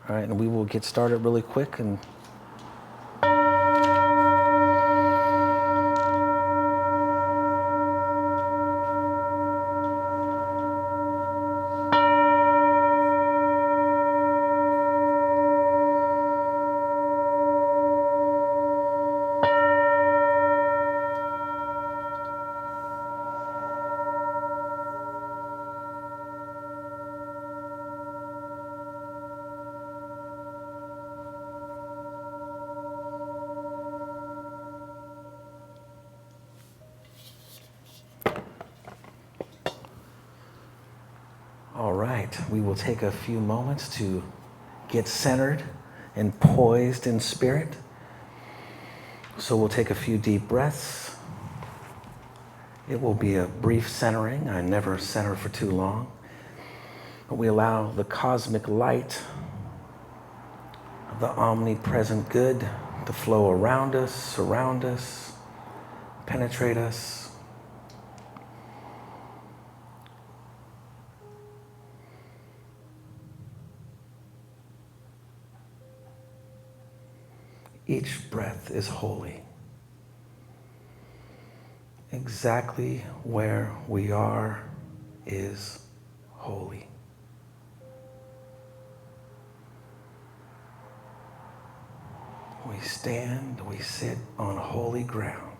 All right, and we will get started really quick. And all right, we will take a few moments to get centered and poised in spirit. So we'll take a few deep breaths. It will be a brief centering. I never center for too long. But we allow the cosmic light of the omnipresent good to flow around us, surround us, penetrate us. Each breath is holy. Exactly where we are is holy. We stand, we sit on holy ground.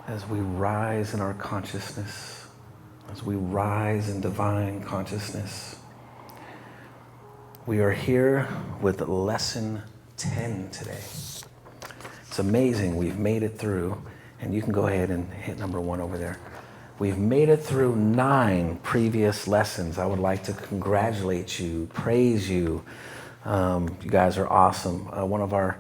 As we rise in our consciousness, as we rise in divine consciousness, we are here with lesson 10 today. It's amazing we've made it through, and you can go ahead and hit number 1 over there. We've made it through 9 previous lessons. I would like to congratulate you, praise you. You guys are awesome. One of our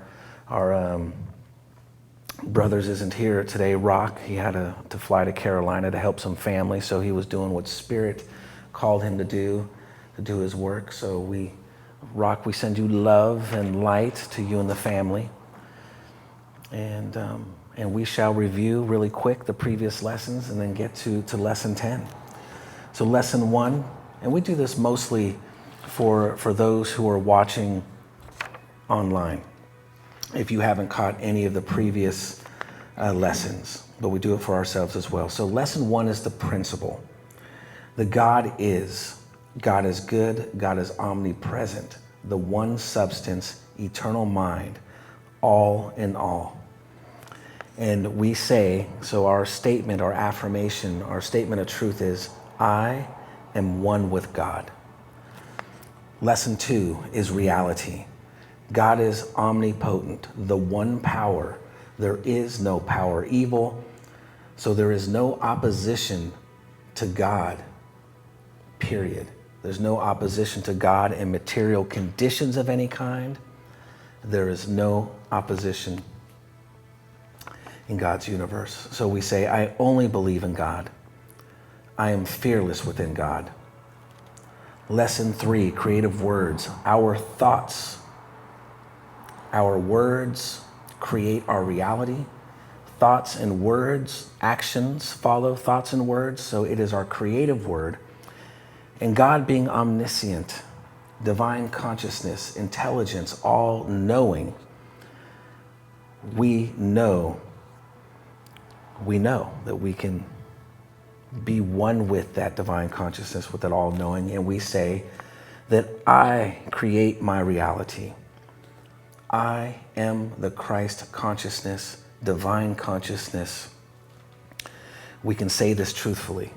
brothers isn't here today, Rock. He had to fly to Carolina to help some family, so he was doing what Spirit called him to do his work. So Rock, we send you love and light to you and the family. And we shall review really quick the previous lessons and then get to lesson 10. So lesson 1, and we do this mostly for those who are watching online, if you haven't caught any of the previous lessons, but we do it for ourselves as well. So lesson 1 is the principle. The God is good, God is omnipresent, the one substance, eternal mind, all in all. And we say, so our statement, our affirmation, our statement of truth is, I am one with God. Lesson 2 is reality. God is omnipotent, the one power. There is no power evil, so there is no opposition to God, period. There's no opposition to God in material conditions of any kind. There is no opposition in God's universe. So we say, I only believe in God. I am fearless within God. Lesson 3, creative words. Our thoughts, our words create our reality. Thoughts and words, actions follow thoughts and words. So it is our creative word. And God being omniscient, divine consciousness, intelligence, all knowing, we know that we can be one with that divine consciousness, with that all knowing. And we say that I create my reality. I am the Christ consciousness, divine consciousness. We can say this truthfully.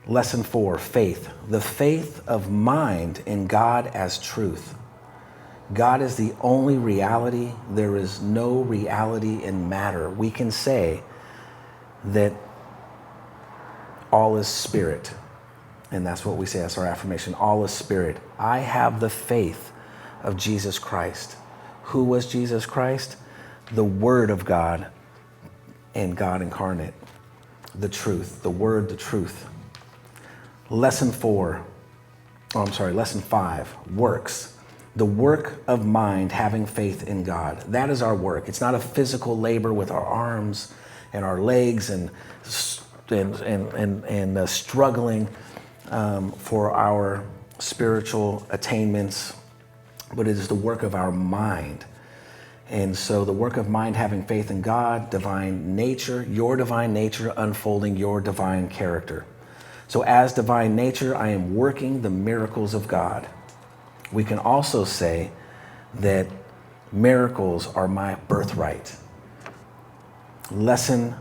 Lesson 4, faith. The faith of mind in God as truth. God is the only reality. There is no reality in matter. We can say that all is spirit. And that's what we say, that's our affirmation. All is spirit. I have the faith of Jesus Christ. Who was Jesus Christ? The Word of God and God incarnate. The truth, the Word, the truth. Lesson 5, works. The work of mind, having faith in God. That is our work. It's not a physical labor with our arms and our legs and struggling for our spiritual attainments, but it is the work of our mind. And so the work of mind, having faith in God, divine nature, your divine nature, unfolding your divine character. So as divine nature, I am working the miracles of God. We can also say that miracles are my birthright. Lesson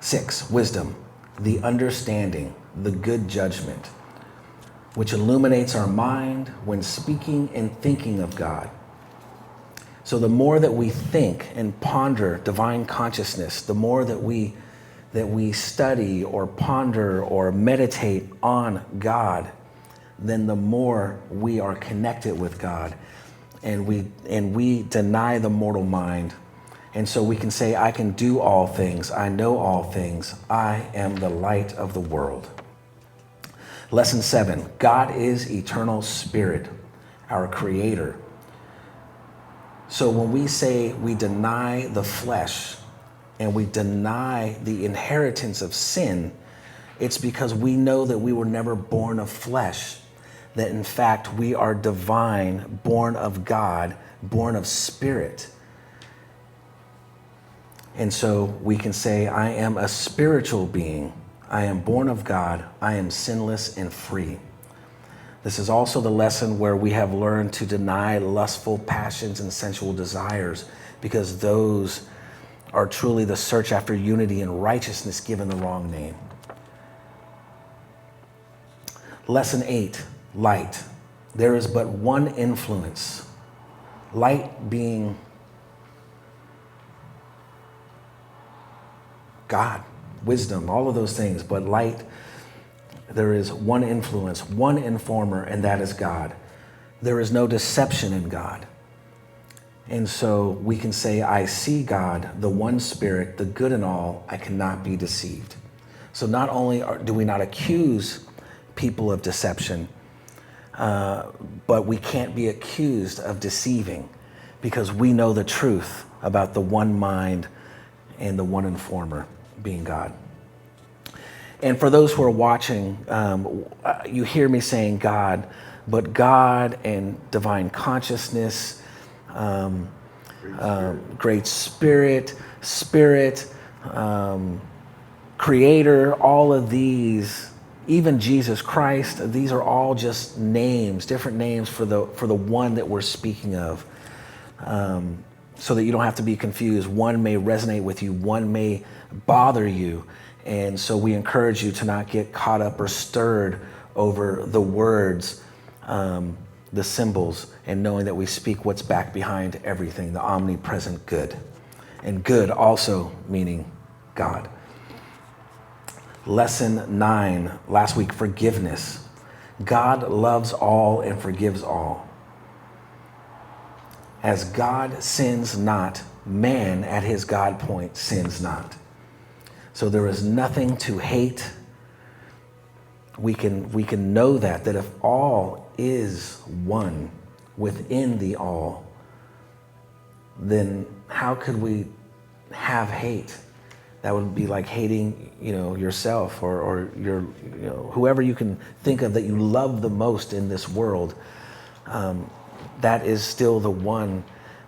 6, wisdom, the understanding, the good judgment, which illuminates our mind when speaking and thinking of God. So the more that we think and ponder divine consciousness, the more that we study or ponder or meditate on God, then the more we are connected with God, and we deny the mortal mind. And so we can say, I can do all things, I know all things, I am the light of the world. Lesson 7, God is eternal spirit, our creator. So when we say we deny the flesh and we deny the inheritance of sin, it's because we know that we were never born of flesh, that in fact we are divine, born of God, born of spirit. And so we can say, I am a spiritual being. I am born of God. I am sinless and free. This is also the lesson where we have learned to deny lustful passions and sensual desires, because those are truly the search after unity and righteousness given the wrong name. Lesson 8, light. There is but one influence. Light being God, wisdom, all of those things. But light, there is one influence, one informer, and that is God. There is no deception in God. And so we can say, I see God, the one spirit, the good in all, I cannot be deceived. So not only do we not accuse people of deception, but we can't be accused of deceiving, because we know the truth about the one mind and the one informer being God. And for those who are watching, you hear me saying God, but God and divine consciousness, great spirit, creator, all of these, even Jesus Christ, these are all just names, different names for the one that we're speaking of, so that you don't have to be confused. One may resonate with you, one may bother you. And so we encourage you to not get caught up or stirred over the words, the symbols, and knowing that we speak what's back behind everything, the omnipresent good. And good also meaning God. Lesson 9, last week, forgiveness. God loves all and forgives all. As God sins not, man at his God point sins not. So there is nothing to hate. We can know that if all is one within the all, then how could we have hate? That would be like hating, yourself or your, whoever you can think of that you love the most in this world. That is still the one,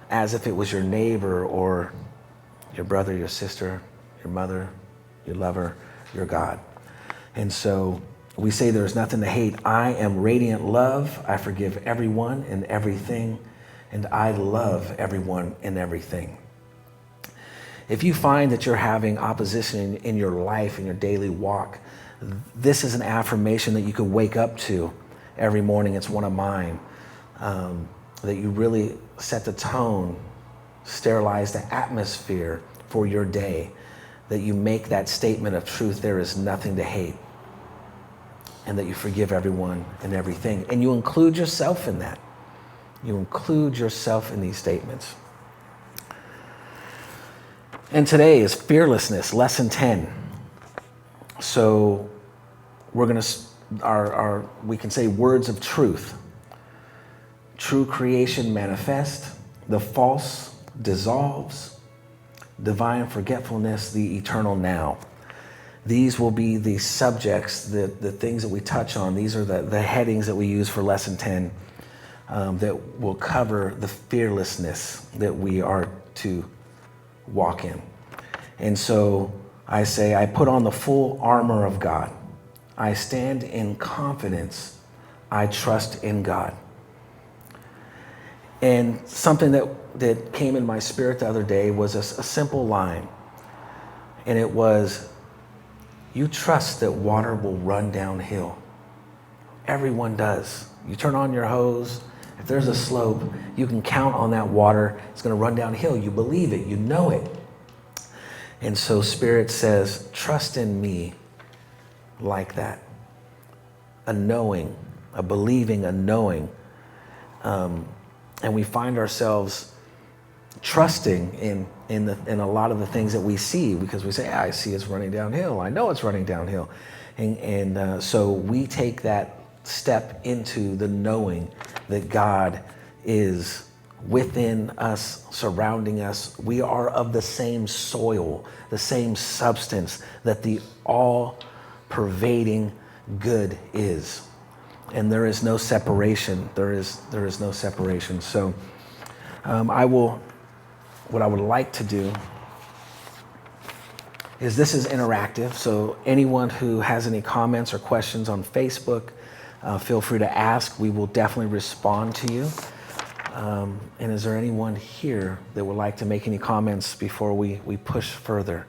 as if it was your neighbor or your brother, your sister, your mother, your lover, your God. And so we say there's nothing to hate. I am radiant love. I forgive everyone and everything, and I love everyone and everything. If you find that you're having opposition in your life, in your daily walk, this is an affirmation that you could wake up to every morning. It's one of mine, that you really set the tone, sterilize the atmosphere for your day, that you make that statement of truth, there is nothing to hate, and that you forgive everyone and everything. And you include yourself in that. You include yourself in these statements. And today is fearlessness, lesson 10. So we're going to, we can say words of truth. True creation manifest, the false dissolves, divine forgetfulness, the eternal now. These will be the subjects, the things that we touch on. These are the headings that we use for lesson 10 that will cover the fearlessness that we are to walk in. And so I say, I put on the full armor of God. I stand in confidence. I trust in God. And something that came in my spirit the other day was a simple line. And it was, you trust that water will run downhill. Everyone does. You turn on your hose. If there's a slope, you can count on that water. It's going to run downhill. You believe it. You know it. And so Spirit says, trust in me like that. A knowing, a believing, a knowing. And we find ourselves trusting in a lot of the things that we see, because we say, I see it's running downhill. I know it's running downhill. And so we take that step into the knowing that God is within us, surrounding us. We are of the same soil, the same substance that the all-pervading good is. And there is no separation. There is no separation. So what I would like to do is, this is interactive. So anyone who has any comments or questions on Facebook, feel free to ask. We will definitely respond to you. And is there anyone here that would like to make any comments before we push further?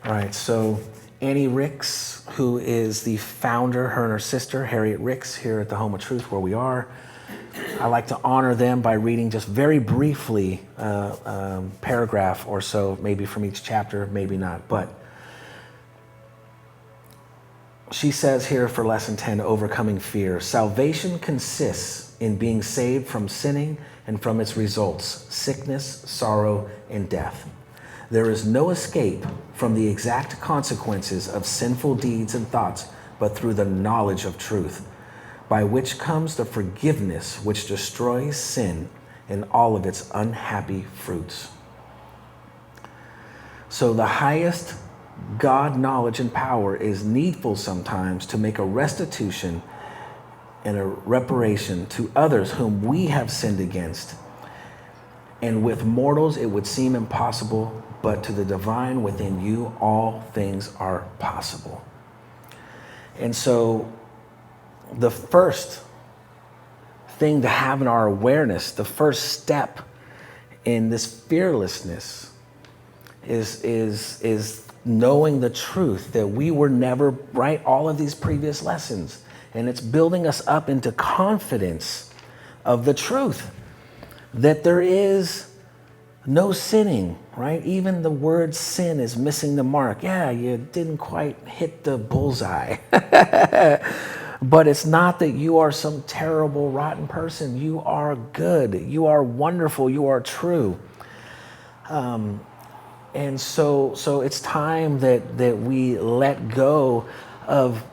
All right, so Annie Ricks, who is the founder, her and her sister, Harriet Ricks, here at the Home of Truth where we are. I like to honor them by reading just very briefly paragraph or so, maybe from each chapter, maybe not. But she says here for lesson 10, overcoming fear, salvation consists in being saved from sinning and from its results, sickness, sorrow, and death. There is no escape from the exact consequences of sinful deeds and thoughts, but through the knowledge of truth, by which comes the forgiveness which destroys sin and all of its unhappy fruits. So the highest God knowledge and power is needful sometimes to make a restitution and a reparation to others whom we have sinned against. And with mortals it would seem impossible, but to the divine within you all things are possible. And so the first thing to have in our awareness, the first step in this fearlessness is knowing the truth that we were never right, all of these previous lessons. And it's building us up into confidence of the truth that there is no sinning, right? Even the word sin is missing the mark. Yeah, you didn't quite hit the bullseye. But it's not that you are some terrible, rotten person. You are good. You are wonderful. You are true. And so it's time that we let go of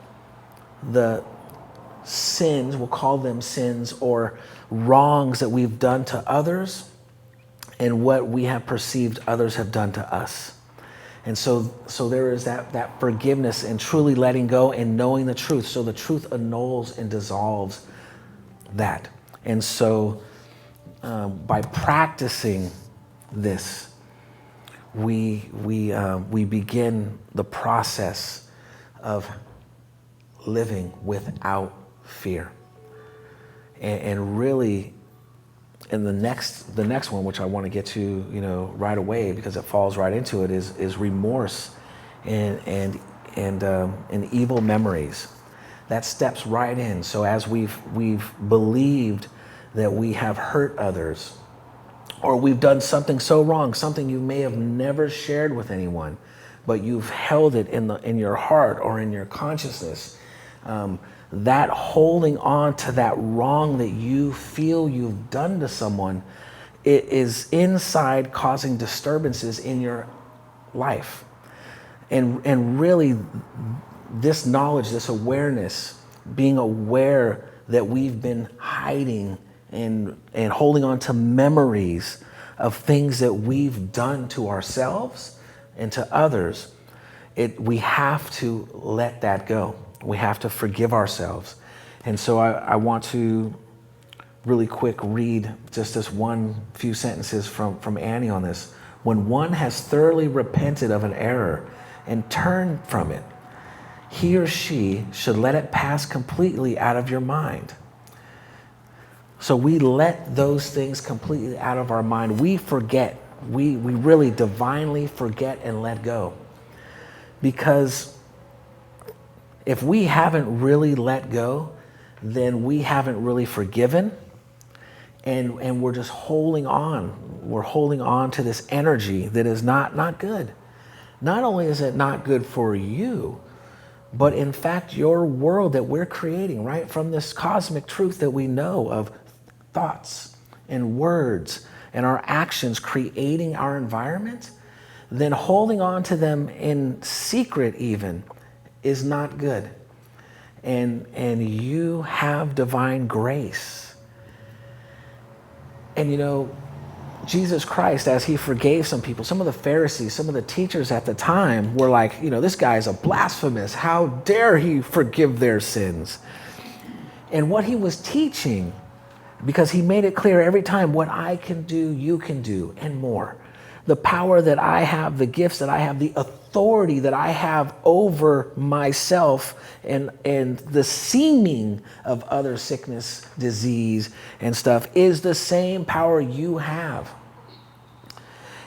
the sins, we'll call them sins, or wrongs that we've done to others and what we have perceived others have done to us. And so there is that forgiveness and truly letting go and knowing the truth. So the truth annuls and dissolves that. And so by practicing this, we begin the process of living without fear. And really, in the next one, which I want to get to, right away, because it falls right into it, is remorse and evil memories. That steps right in. So as we've believed that we have hurt others, or we've done something so wrong, something you may have never shared with anyone, but you've held it in your heart or in your consciousness. That holding on to that wrong that you feel you've done to someone, it is inside causing disturbances in your life. And really, this knowledge, this awareness, being aware that we've been hiding and holding on to memories of things that we've done to ourselves and to others, we have to let that go. We have to forgive ourselves. And so I want to really quick read just this few sentences from Annie on this. When one has thoroughly repented of an error and turned from it, he or she should let it pass completely out of your mind. So we let those things completely out of our mind. We forget. We really divinely forget and let go. Because if we haven't really let go, then we haven't really forgiven. And we're just holding on. We're holding on to this energy that is not good. Not only is it not good for you, but in fact, your world that we're creating, right? From this cosmic truth that we know of thoughts and words and our actions creating our environment, then holding on to them in secret even is not good. And you have divine grace. And you know, Jesus Christ, as he forgave some people, some of the Pharisees, some of the teachers at the time were like, you know, this guy is a blasphemous. How dare he forgive their sins? And what he was teaching, because he made it clear every time, what I can do, you can do, and more. The power that I have, the gifts that I have, the authority that I have over myself and the seeming of other sickness, disease, and stuff is the same power you have.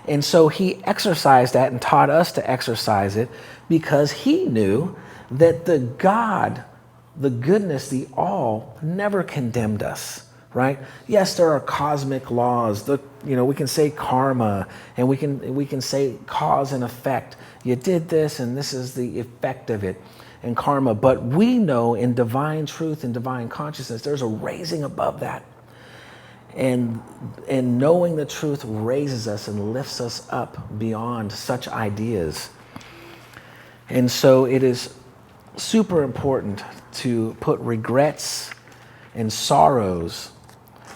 And so he exercised that and taught us to exercise it because he knew that the God, the goodness, the all, never condemned us. Right? Yes, there are cosmic laws. We can say karma, and we can say cause and effect. You did this, and this is the effect of it, and karma. But we know in divine truth and divine consciousness, there's a raising above that, and knowing the truth raises us and lifts us up beyond such ideas. And so it is super important to put regrets and sorrows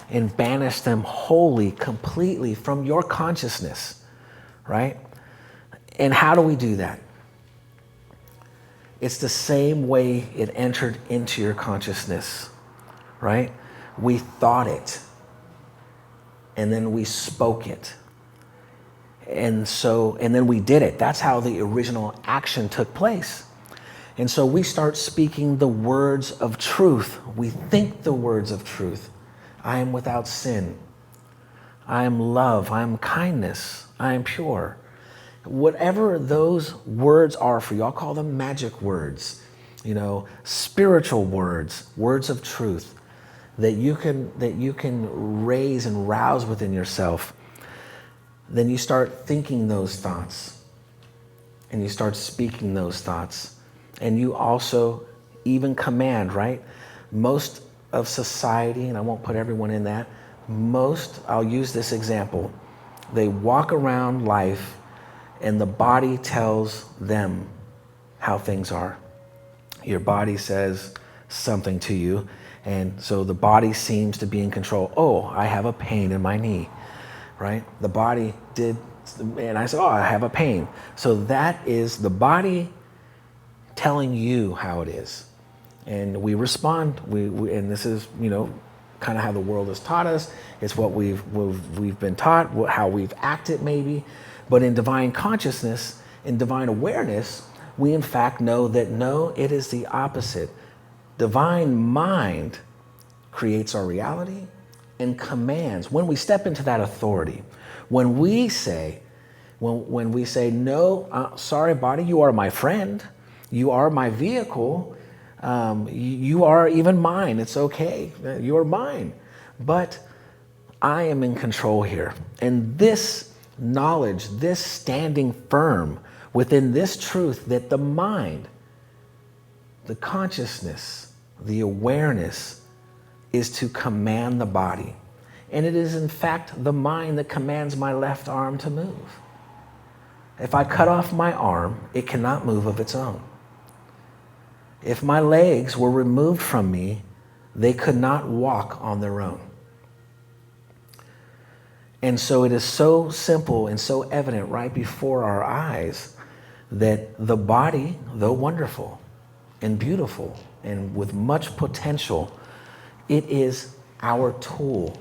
and banish them wholly, completely from your consciousness, right? And how do we do that? It's the same way it entered into your consciousness, right? We thought it, and then we spoke it. And then we did it. That's how the original action took place. And so we start speaking the words of truth. We think the words of truth. I am without sin. I am love. I am kindness. I am pure. Whatever those words are for you, I'll call them magic words, spiritual words, words of truth that you can raise and rouse within yourself. Then you start thinking those thoughts and you start speaking those thoughts. And you also even command, right? Most of society, and I won't put everyone in that, I'll use this example. They walk around life and the body tells them how things are. Your body says something to you, and so the body seems to be in control. Oh, I have a pain in my knee, right? The body did, and I said, oh, I have a pain. So that is the body telling you how it is. And we respond. And this is, kind of how the world has taught us. It's what we've been taught, how we've acted maybe. But in divine consciousness, in divine awareness, we in fact know that no, it is the opposite. Divine mind creates our reality and commands. When we step into that authority, when we say, no, sorry body, you are my friend. You are my vehicle. You are even mine. It's okay. You are mine. But I am in control here. And this knowledge, this standing firm within this truth that the mind, the consciousness, the awareness is to command the body. And it is in fact the mind that commands my left arm to move. If I cut off my arm, it cannot move of its own. If my legs were removed from me, they could not walk on their own. And so it is so simple and so evident right before our eyes that the body, though wonderful and beautiful and with much potential, it is our tool.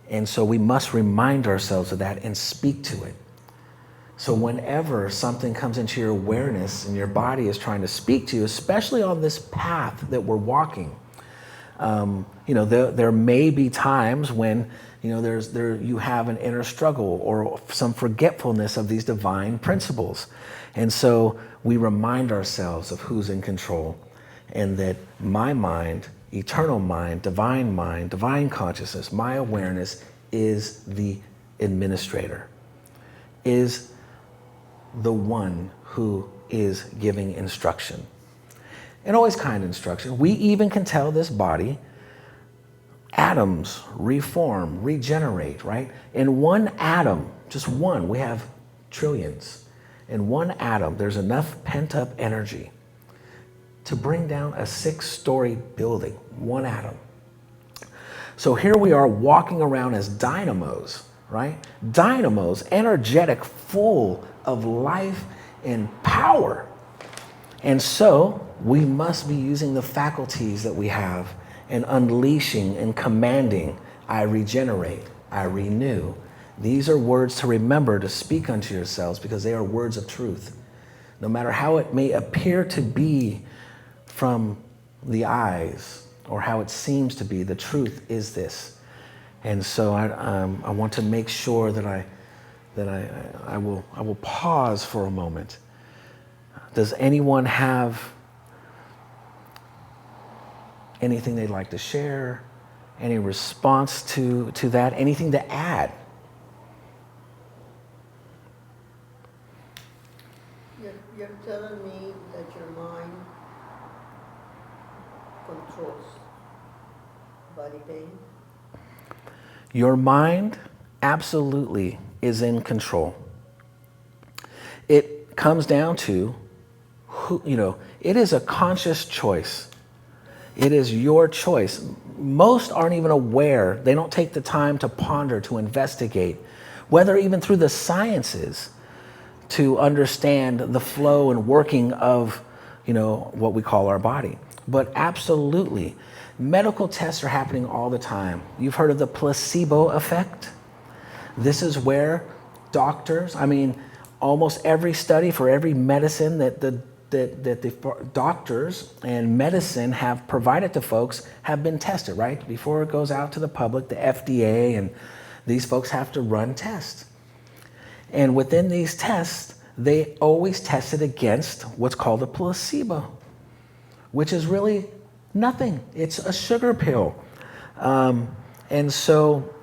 And so we must remind ourselves of that and speak to it. So whenever something comes into your awareness and your body is trying to speak to you, especially on this path that we're walking, there may be times when you have an inner struggle or some forgetfulness of these divine principles. And so we remind ourselves of who's in control and that my mind, eternal mind, divine consciousness, my awareness is the administrator, is the one who is giving instruction. And always kind instruction. We even can tell this body, atoms reform, regenerate, right? In one atom, just one, we have trillions. In one atom, there's enough pent-up energy to bring down a 6-story building, one atom. So here we are walking around as dynamos, right? Dynamos, energetic, full of life and power. And so we must be using the faculties that we have and unleashing and commanding. I regenerate, I renew. These are words to remember to speak unto yourselves because they are words of truth. No matter how it may appear to be from the eyes or how it seems to be, the truth is this. And so I want to make sure that I will pause for a moment. Does anyone have anything they'd like to share? Any response to that? Anything to add? You're telling me that your mind controls body pain? Your mind absolutely is in control. It comes down to it is a conscious choice. It is your choice. Most aren't even aware. They don't take the time to ponder, to investigate, whether even through the sciences, to understand the flow and working of, what we call our body. But absolutely, medical tests are happening all the time. You've heard of the placebo effect? This is where doctors, almost every study for every medicine that the doctors and medicine have provided to folks have been tested, right? Before it goes out to the public, the FDA, and these folks have to run tests. And within these tests, they always test it against what's called a placebo, which is really nothing. It's a sugar pill. And so...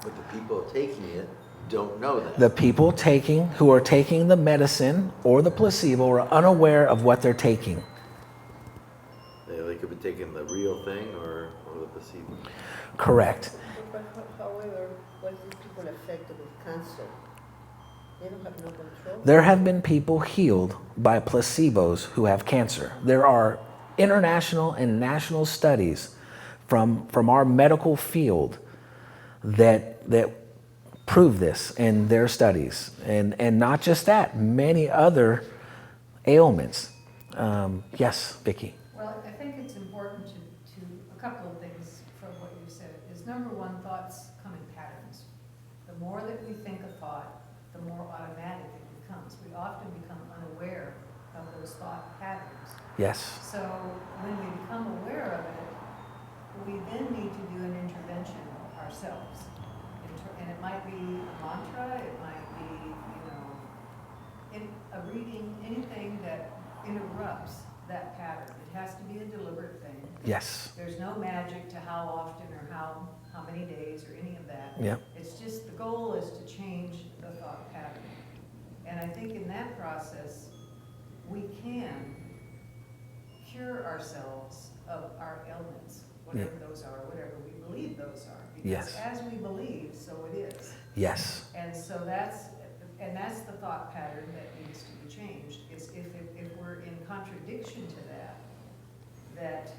But the people taking it don't know that. The people who are taking the medicine or the placebo are unaware of what they're taking. They could be taking the real thing or the placebo. Correct. But however, what is these people affected with cancer? They don't have no control. There have been people healed by placebos who have cancer. There are international and national studies from our medical field that prove this in their studies. And not just that, many other ailments. Yes, Vicki. Well, I think it's important to a couple of things from what you said. Is number one, thoughts come in patterns. The more that we think a thought, the more automatic it becomes. We often become unaware of those thought patterns. Yes. So when we become aware of it, we then need to do an intervention ourselves. And it might be a mantra, it might be, a reading, anything that interrupts that pattern. It has to be a deliberate thing. Yes. There's no magic to how often or how how many days or any of that. Yep. It's just, the goal is to change the thought pattern. And I think in that process, we can cure ourselves of our ailments, whatever those are, whatever we believe those are. Because Yes. as we believe, so it is. Yes. And so that's the thought pattern that needs to be changed, is if we're in contradiction to that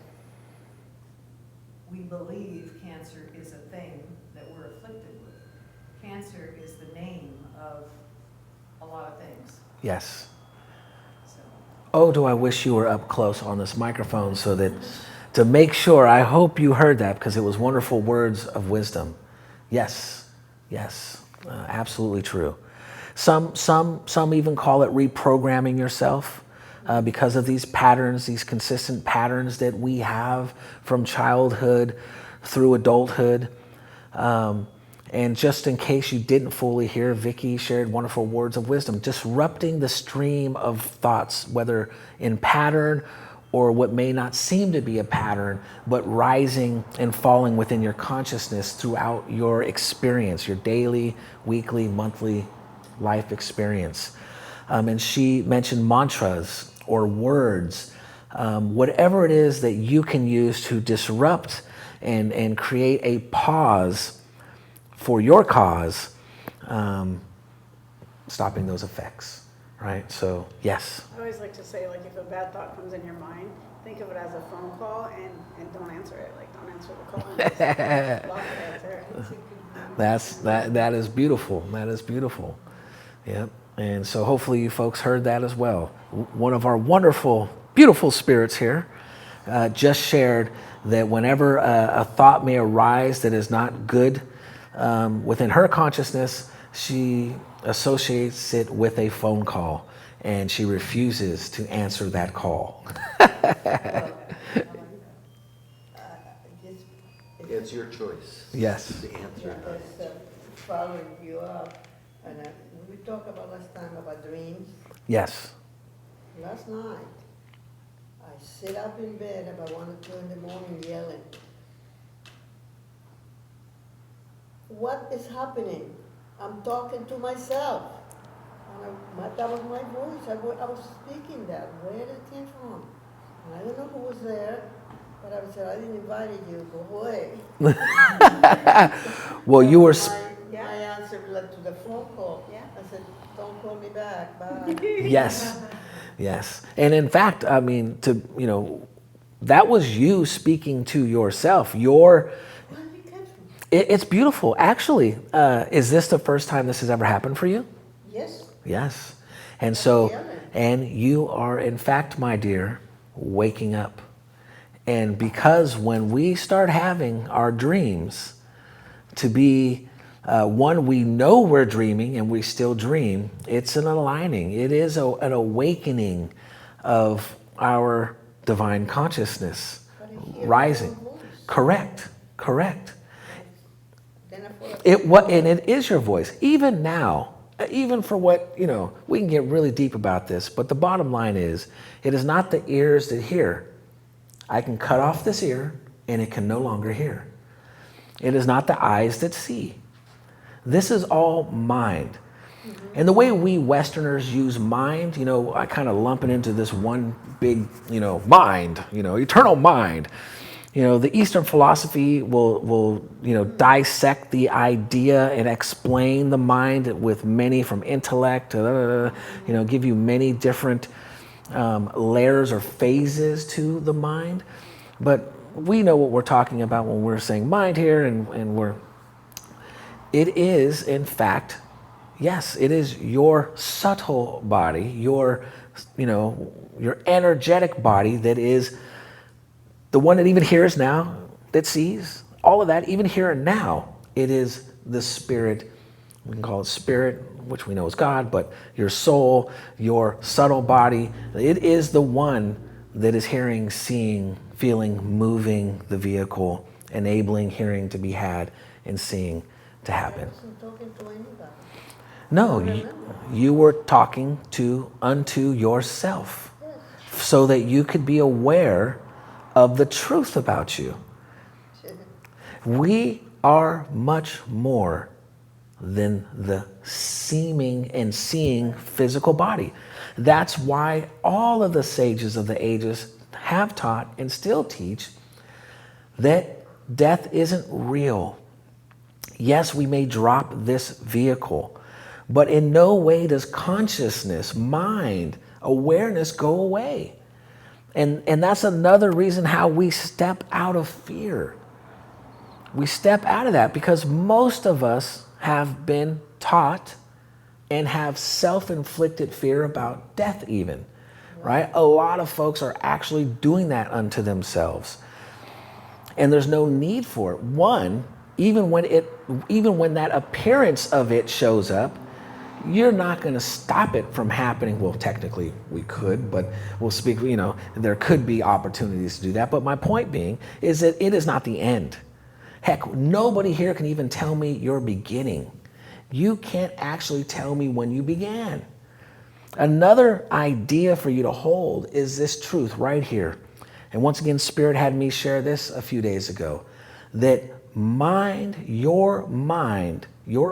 we believe cancer is a thing that we're afflicted with. Cancer is the name of a lot of things, Yes. so. Oh, do I wish you were up close on this microphone so that to make sure, I hope you heard that because it was wonderful words of wisdom. Yes, yes, absolutely true. Some even call it reprogramming yourself because of these patterns, these consistent patterns that we have from childhood through adulthood. And just in case you didn't fully hear, Vicky shared wonderful words of wisdom, disrupting the stream of thoughts, whether in pattern or what may not seem to be a pattern, but rising and falling within your consciousness throughout your experience, your daily, weekly, monthly life experience. And she mentioned mantras or words, whatever it is that you can use to disrupt and create a pause for your cause, stopping those effects, right? So, yes. I always like to say, like, if a bad thought comes in your mind, think of it as a phone call and don't answer it. Like, don't answer the call. And just block it right there. That is beautiful. That is beautiful. Yep. And so hopefully you folks heard that as well. One of our wonderful, beautiful spirits here just shared that whenever a thought may arise that is not good within her consciousness, she associates it with a phone call and she refuses to answer that call. It's your choice. Yes. The answer. Just following you up, and we talked about last time about dreams. Yes. Last night, I sit up in bed about 1 or 2 in the morning yelling. What is happening? I'm talking to myself. And that was my voice. I was speaking that. Where did it came from? And I don't know who was there, but I said, I didn't invite you. Go away. Well, you were... My answer to the phone call. Yeah. I said, don't call me back. Bye. Yes, yes. And in fact, I mean, that was you speaking to yourself. Where did it come from? It's beautiful. Actually, is this the first time this has ever happened for you? Yes. Yes. And so, and you are, in fact, my dear, waking up. And because when we start having our dreams to be one, we know we're dreaming and we still dream. It's an aligning. It is an awakening of our divine consciousness rising. Correct. And it is your voice. Even now, even for what, we can get really deep about this, but the bottom line is, it is not the ears that hear. I can cut off this ear and it can no longer hear. It is not the eyes that see. This is all mind. And the way we Westerners use mind, I kind of lump it into this one big, mind, eternal mind. The Eastern philosophy will dissect the idea and explain the mind with many from intellect to, give you many different layers or phases to the mind. But we know what we're talking about when we're saying mind here, and it is, in fact, yes, it is your subtle body, your energetic body that is the one that even hears now, that sees, all of that, even here and now, it is the spirit. We can call it spirit, which we know is God, but your soul, your subtle body, it is the one that is hearing, seeing, feeling, moving the vehicle, enabling hearing to be had and seeing to happen. I wasn't talking to anybody. No, you were talking unto yourself, so that you could be aware of the truth about you. We are much more than the seeming and seeing physical body. That's why all of the sages of the ages have taught and still teach that death isn't real. Yes, we may drop this vehicle, but in no way does consciousness, mind, awareness go away. And that's another reason how we step out of fear. We step out of that because most of us have been taught and have self-inflicted fear about death even, right? A lot of folks are actually doing that unto themselves. And there's no need for it. One, even when that appearance of it shows up, you're not going to stop it from happening. Well, technically we could, but we'll speak, there could be opportunities to do that. But my point being is that it is not the end. Heck, nobody here can even tell me your beginning. You can't actually tell me when you began. Another idea for you to hold is this truth right here. And once again, Spirit had me share this a few days ago, that mind, your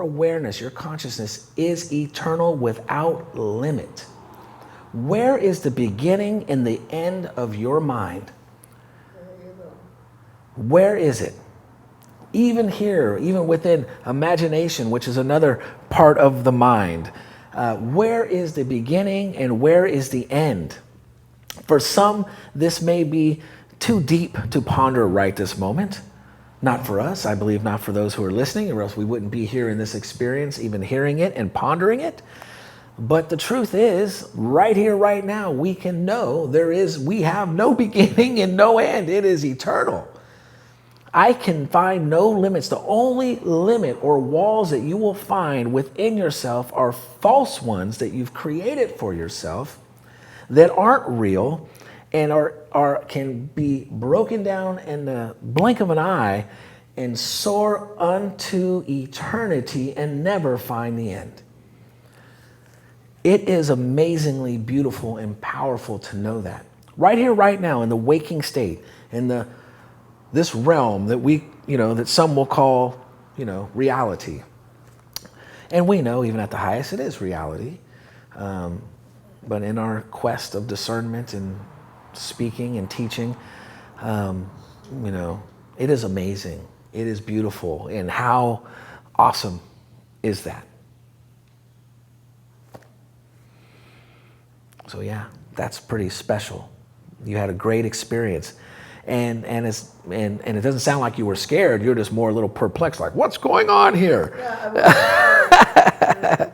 awareness, your consciousness is eternal without limit. Where is the beginning and the end of your mind? Where is it? Even here, even within imagination, which is another part of the mind, where is the beginning and where is the end? For some, this may be too deep to ponder right this moment. Not for us, I believe not for those who are listening, or else we wouldn't be here in this experience, even hearing it and pondering it. But the truth is, right here, right now, we can know we have no beginning and no end. It is eternal. I can find no limits. The only limit or walls that you will find within yourself are false ones that you've created for yourself that aren't real and can be broken down in the blink of an eye and soar unto eternity and never find the end. It is amazingly beautiful and powerful to know that. Right here, right now, in the waking state, in this realm that that some will call, reality. And we know even at the highest it is reality. But in our quest of discernment and speaking and teaching, it is amazing. It is beautiful. And how awesome is that? So yeah, that's pretty special. You had a great experience. And it doesn't sound like you were scared. You're just more a little perplexed, like, what's going on here? Yeah,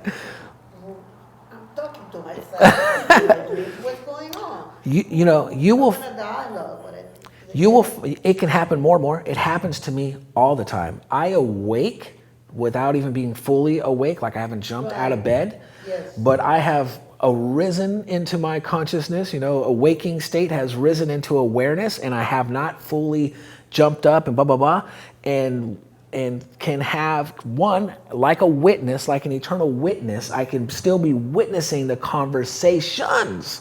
I'm talking to myself. What's going on? You will. A dialogue, but It can happen more and more. It happens to me all the time. I awake without even being fully awake, like I haven't jumped out of bed. Yes. But I have arisen into my consciousness. A waking state has risen into awareness, and I have not fully jumped up and blah blah blah, and can have one like a witness, like an eternal witness. I can still be witnessing the conversations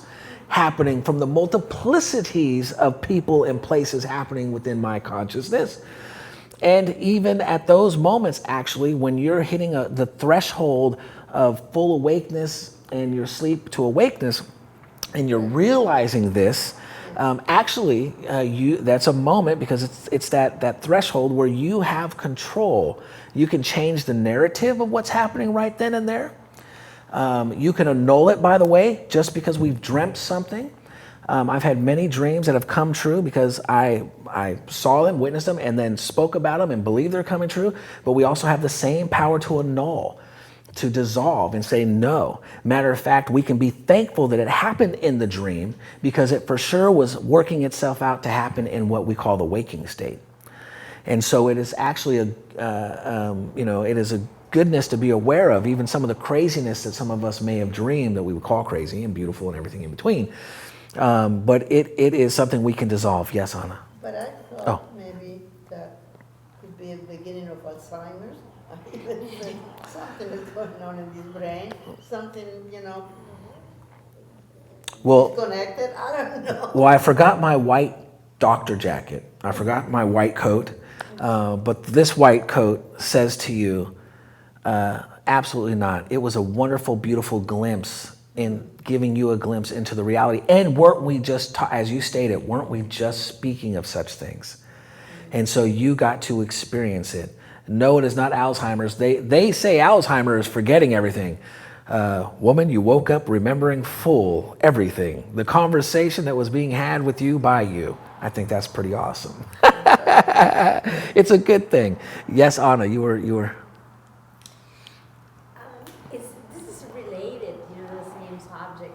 happening from the multiplicities of people and places happening within my consciousness. And even at those moments, actually, when you're hitting the threshold of full awakeness and your sleep to awakeness, and you're realizing this, that's a moment, because it's that threshold where you have control. You can change the narrative of what's happening right then and there. You can annul it, by the way, just because we've dreamt something. I've had many dreams that have come true because I saw them, witnessed them, and then spoke about them and believe they're coming true. But we also have the same power to annul, to dissolve and say no. Matter of fact, we can be thankful that it happened in the dream, because it for sure was working itself out to happen in what we call the waking state. And so it is actually it is a goodness to be aware of, even some of the craziness that some of us may have dreamed that we would call crazy and beautiful and everything in between. But it is something we can dissolve. Yes, Anna? But I thought maybe that could be a beginning of Alzheimer's. Something is going on in his brain. Something, disconnected. I don't know. Well, I forgot my white doctor jacket. I forgot my white coat. But this white coat says to you, absolutely not. It was a wonderful, beautiful glimpse in giving you a glimpse into the reality. And weren't we just, as you stated, weren't we just speaking of such things? And so you got to experience it. No, it is not Alzheimer's. They say Alzheimer's is forgetting everything. Woman, you woke up remembering full everything. The conversation that was being had with you by you. I think that's pretty awesome. It's a good thing. Yes, Anna, you were. This is related, the same subject.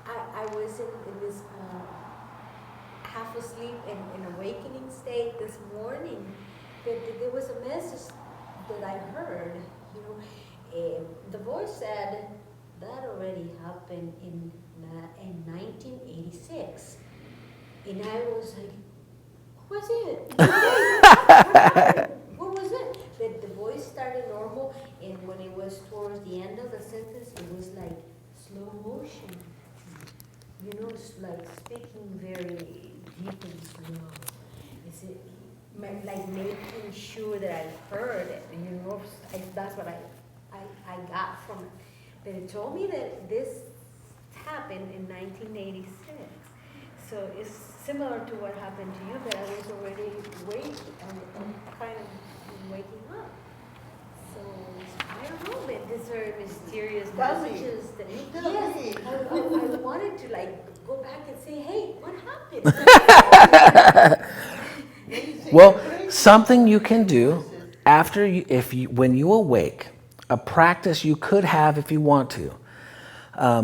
I was in this half asleep and awakening state this morning. There was a message that I heard. The voice said that already happened in 1986, and I was like, "What was it? What was it?" The voice started normal, and when it was towards the end of the sentence, it was like slow motion. It's like speaking very deep and slow. Is it like making sure that I heard it? That's what I got from it. But it told me that this happened in 1986. So it's similar to what happened to you, that I was already kind of waking up. So I don't know, but these are mysterious Tell me. messages. Tell Yes, me. I wanted to go back and say, hey, what happened? Well, something you can do after when you awake, a practice you could have if you want to,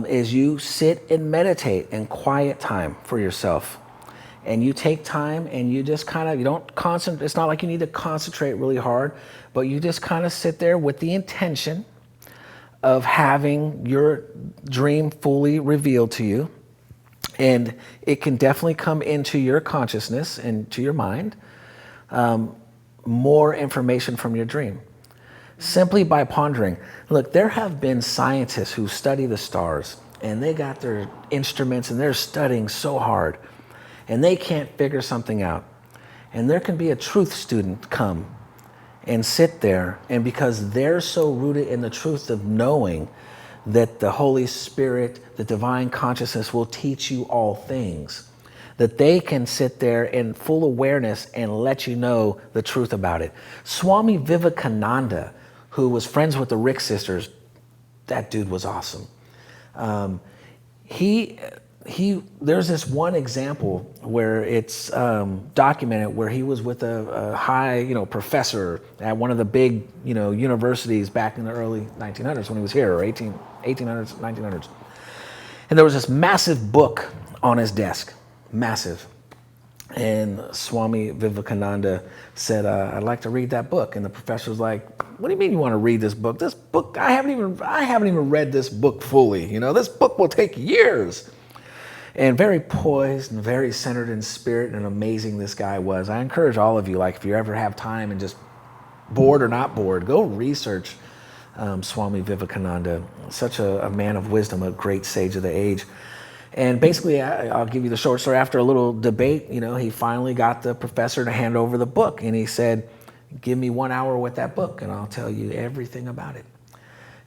is you sit and meditate in quiet time for yourself. And you take time and you just you don't concentrate. It's not like you need to concentrate really hard, but you just kind of sit there with the intention of having your dream fully revealed to you. And it can definitely come into your consciousness and to your mind, more information from your dream. Simply by pondering. Look, there have been scientists who study the stars, and they got their instruments and they're studying so hard, and they can't figure something out. And there can be a truth student come and sit there, and because they're so rooted in the truth of knowing that the Holy Spirit, the divine consciousness will teach you all things, that they can sit there in full awareness and let you know the truth about it. Swami Vivekananda, who was friends with the Rick sisters, that dude was awesome. There's this one example where it's documented where he was with a high, professor at one of the big, universities back in the early 1900s when he was here, or 1800s, 1900s. And there was this massive book on his desk, massive. And Swami Vivekananda said, I'd like to read that book. And the professor was like, what do you mean you want to read this book? This book, I haven't even read this book fully. This book will take years. And very poised and very centered in spirit and amazing this guy was. I encourage all of you, if you ever have time and just bored or not bored, go research Swami Vivekananda. Such a man of wisdom, a great sage of the age. And basically, I'll give you the short story. After a little debate, he finally got the professor to hand over the book. And he said, give me 1 hour with that book and I'll tell you everything about it.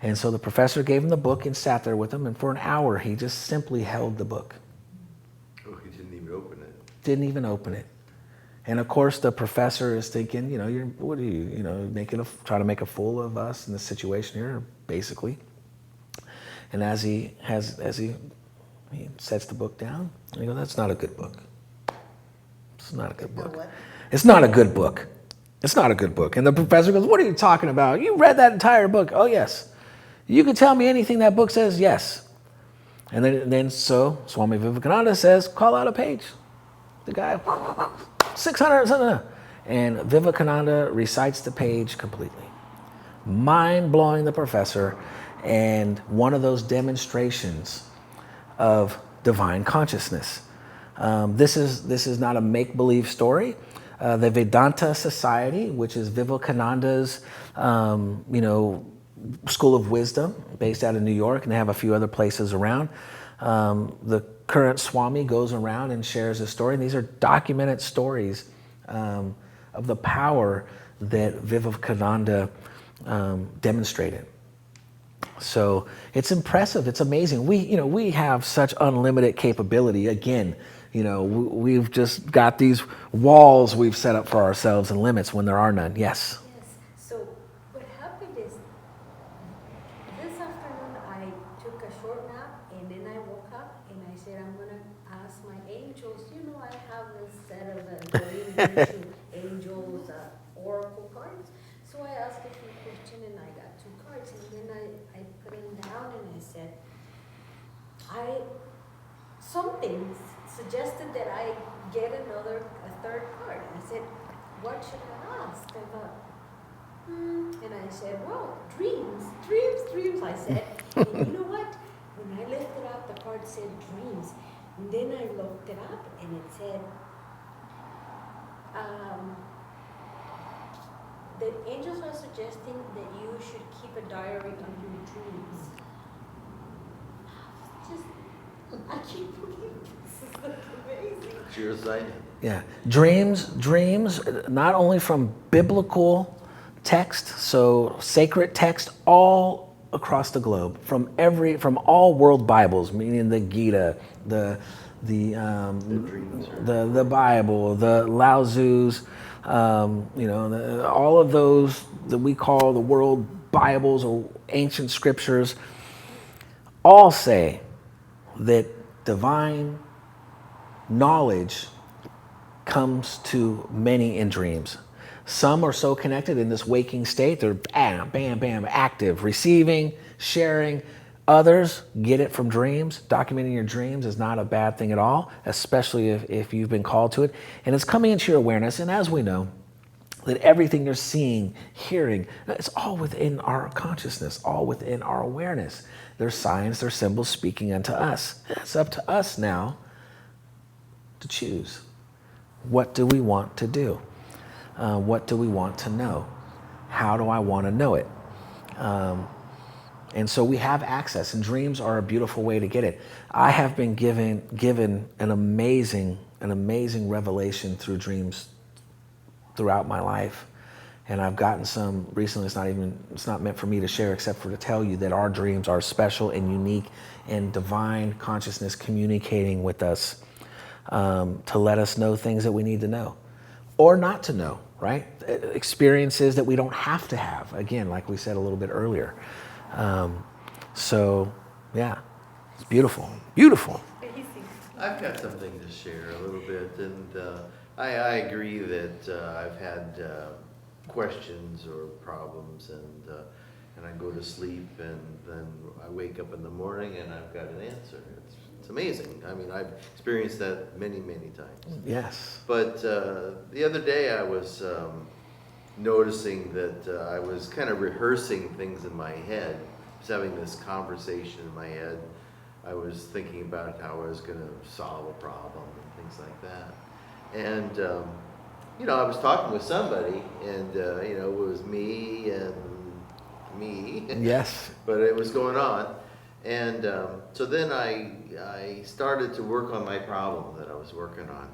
And so the professor gave him the book and sat there with him. And for an hour, he just simply held the book. Oh, he didn't even open it. Didn't even open it. And of course, the professor is thinking, what are you, trying to make a fool of us in this situation here, basically. And as he sets the book down, and he goes, that's not a good book. It's not a good book. It's not a good book. It's not a good book. And the professor goes, what are you talking about? You read that entire book? Oh, yes. You can tell me anything that book says? Yes. And then Swami Vivekananda says, call out a page. The guy, 600 something. And Vivekananda recites the page completely. Mind-blowing the professor, and one of those demonstrations of divine consciousness. This is not a make-believe story. The Vedanta Society, which is Vivekananda's, school of wisdom, based out of New York, and they have a few other places around. The current Swami goes around and shares his story. And these are documented stories of the power that Vivekananda demonstrated. So it's impressive. It's amazing. We have such unlimited capability. Again, we've just got these walls we've set up for ourselves and limits when there are none. Yes. Yes, so what happened is, this afternoon I took a short nap and then I woke up and I said, I'm gonna ask my angels, I have this set of angels, oracle cards. So I asked a few questions and I got 2 cards and then I put them down and I said, something suggested that I get a 3rd card. And I said, what should I ask? I thought, and I said, well, dreams. I said, and you know what? When I lifted up, the card said dreams. And then I looked it up and it said, the angels are suggesting that you should keep a diary of your dreams. I keep looking, this is like amazing. It's your assignment. Yeah. Dreams, not only from biblical text, so sacred text all across the globe, from all world Bibles, meaning the Gita, the Bible, the Lao Tzu's, all of those that we call the world Bibles or ancient scriptures, all say that divine knowledge comes to many in dreams. Some are so connected in this waking state, they're bam, bam, bam, active, receiving, sharing. Others get it from dreams. Documenting your dreams is not a bad thing at all, especially if you've been called to it. And it's coming into your awareness. And as we know, that everything you're seeing, hearing, it's all within our consciousness, all within our awareness. There's signs, there's symbols speaking unto us. It's up to us now to choose. What do we want to do? What do we want to know? How do I want to know it? And so we have access, and dreams are a beautiful way to get it. I have been given an amazing revelation through dreams throughout my life. And I've gotten some recently. It's not meant for me to share, except for to tell you that our dreams are special and unique, and divine consciousness communicating with us to let us know things that we need to know or not to know, right? Experiences that we don't have to have. Again, like we said a little bit earlier. So yeah, it's beautiful, beautiful. I've got something to share a little bit, and I agree that I've had questions or problems, and I go to sleep, and then I wake up in the morning and I've got an answer. It's amazing. I mean, I've experienced that many times. Yes. But the other day I was noticing that I was kind of rehearsing things in my head. I was having this conversation in my head. I was thinking about how I was going to solve a problem and things like that. And I was talking with somebody, and it was me and me. Yes. But it was going on. And so then I started to work on my problem that I was working on.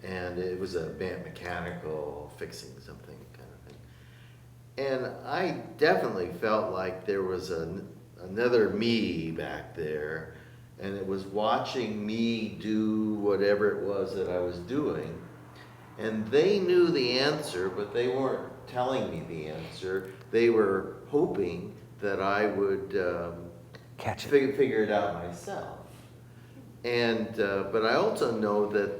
And it was a mechanical fixing something kind of thing. And I definitely felt like there was another me back there, and it was watching me do whatever it was that I was doing. And they knew the answer, but they weren't telling me the answer. They were hoping that I would Catch it. figure it out myself. And but I also know that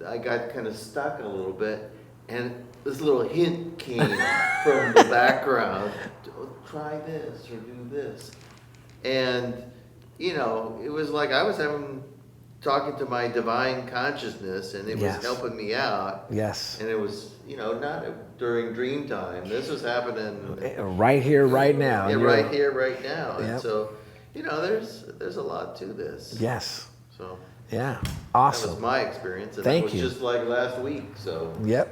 I got kind of stuck a little bit, and this little hint came from the background. Try this or do this. And, it was like I was talking to my divine consciousness, and it was helping me out. Yes. And it was, not during dream time. This was happening Right here, right now. Yeah, right here, right now. Yep. And so, there's a lot to this. Yes. So Yeah. that Awesome. was my experience, and Thank it was you. just like last week. So Yep.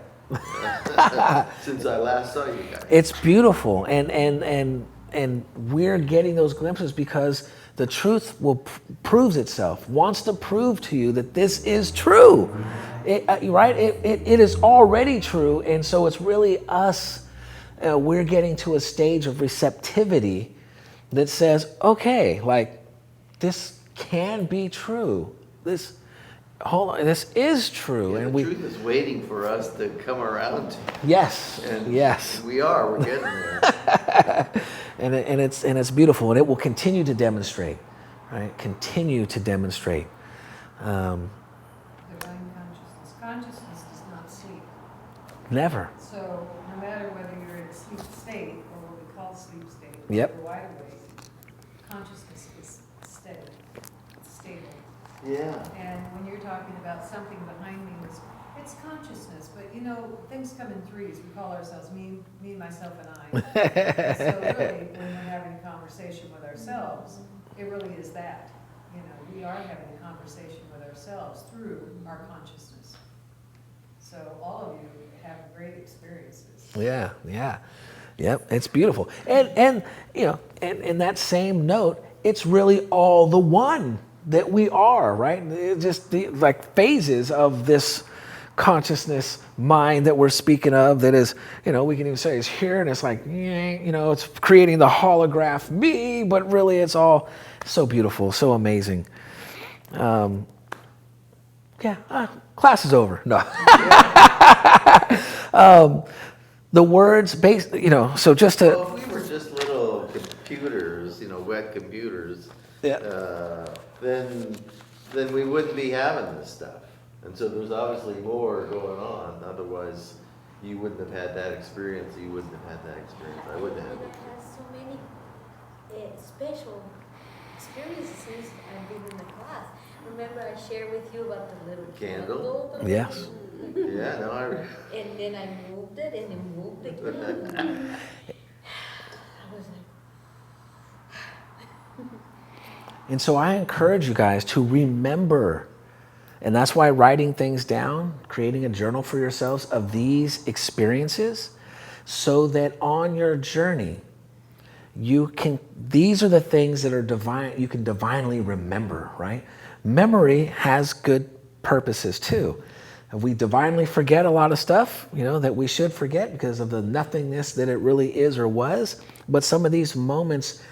since I last saw you guys. It's beautiful, and we're getting those glimpses because the truth proves itself, wants to prove to you that this is true. Right? It is already true, and so it's really us. We're getting to a stage of receptivity that says, okay, like this can be true. This, hold on, this is true, Yeah, and the truth is waiting for us to come around to. yes, And yes, we're getting there. and it's beautiful, and it will continue to demonstrate, right? Continue to demonstrate. Divine consciousness. Consciousness does not sleep. Never. So no matter whether you're in a sleep state or what we call sleep state, or Yep. you're wide awake, consciousness is steady, it's stable. Yeah. And when you're talking about something behind me, it's consciousness, but you know, things come in threes. We call ourselves me, myself, and I. And so really, when we're having a conversation with ourselves, it really is that. You know, we are having a conversation with ourselves through our consciousness. So all of you have great experiences. Yeah, yeah, yep. It's beautiful, and you know, and in that same note, it's really all the one that we are, right? It's just like phases of this consciousness mind that we're speaking of. That is, you know, we can even say it's here, and it's like, you know, it's creating the holograph me, but really, it's all so beautiful, so amazing. Class is over. No. The words based, you know, so just to. Well, if we were just little computers, you know, wet computers, Yeah. Then we wouldn't be having this stuff. And so there's obviously more going on. Otherwise, you wouldn't have had that experience. You wouldn't have had that experience. I wouldn't have. Alameda has so many special experiences. I've been in the class. Remember I shared with you about the little Candle? candle? Yes. Yeah, no, And then I moved it and it moved again. I was like, And so I encourage you guys to remember, and that's why writing things down, creating a journal for yourselves of these experiences, so that on your journey, these are the things that are divine, you can divinely remember, right? Memory has good purposes too. If we divinely forget a lot of stuff, you know, that we should forget because of the nothingness that it really is or was. But some of these moments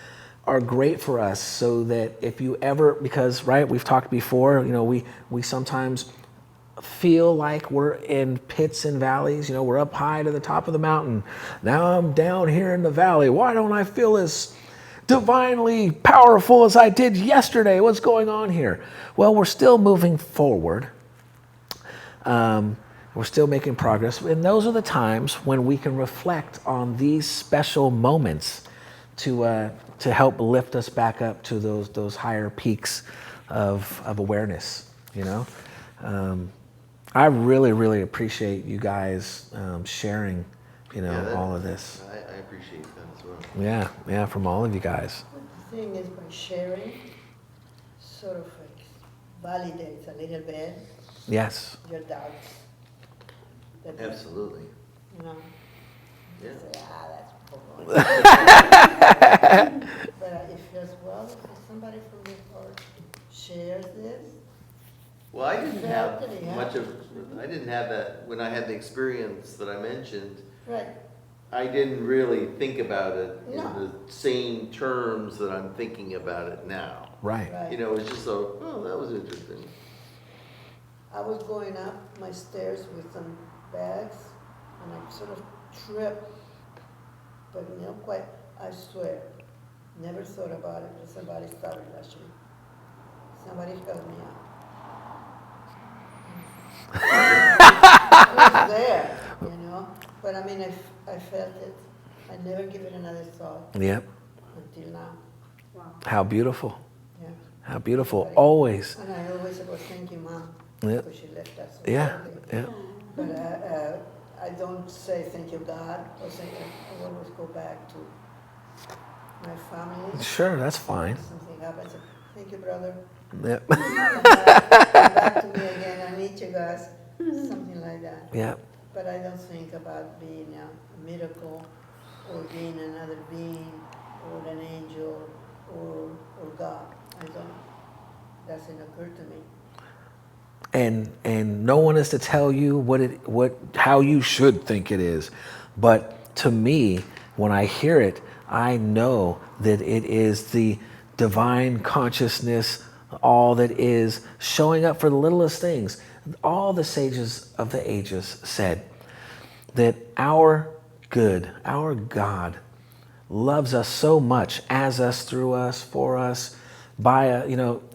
are great for us so that if you ever, because, right, we've talked before, you know, we sometimes feel like we're in pits and valleys. You know, we're up high to the top of the mountain. Now I'm down here in the valley. Why don't I feel as divinely powerful as I did yesterday? What's going on here? Well, we're still moving forward. We're still making progress. And those are the times when we can reflect on these special moments to help lift us back up to those higher peaks of awareness, you know? I really, really appreciate you guys sharing, you know, all of this. I appreciate that as well. Yeah, from all of you guys. The thing is, by sharing, sort of like validates a little bit Yes. your doubts. That, Absolutely. you know, Yeah. you say, that's boring. But it feels, well, if somebody from your heart shares this, Well, I didn't have Felt it, yeah. I didn't have that, when I had the experience that I mentioned, right, I didn't really think about it in No. the same terms that I'm thinking about it now. Right. right. You know, it's just so, oh, that was interesting. I was going up my stairs with some bags, and I sort of tripped, but not quite, I swear, never thought about it, but somebody started rushing me. Somebody helped me out. I was there, you know, but I mean, I felt it. I never give it another thought Yep. until now, Wow. How beautiful. yeah. How beautiful. Always. And I always was thanking Mom, Yep. because she left us. so Yeah. early. Yeah. But I don't say thank you, God, or say, I always go back to my family. Sure, that's fine. Something happens, thank you, brother. Yep. Come back to me again, I need you guys, something like that. Yep. But I don't think about being a miracle, or being another being, or an angel, or God. I don't, doesn't occur to me. and no one is to tell you how you should think it is. But to me, when I hear it, I know that it is the divine consciousness, all that is showing up for the littlest things. All the sages of the ages said that our God loves us so much, as us, through us, for us,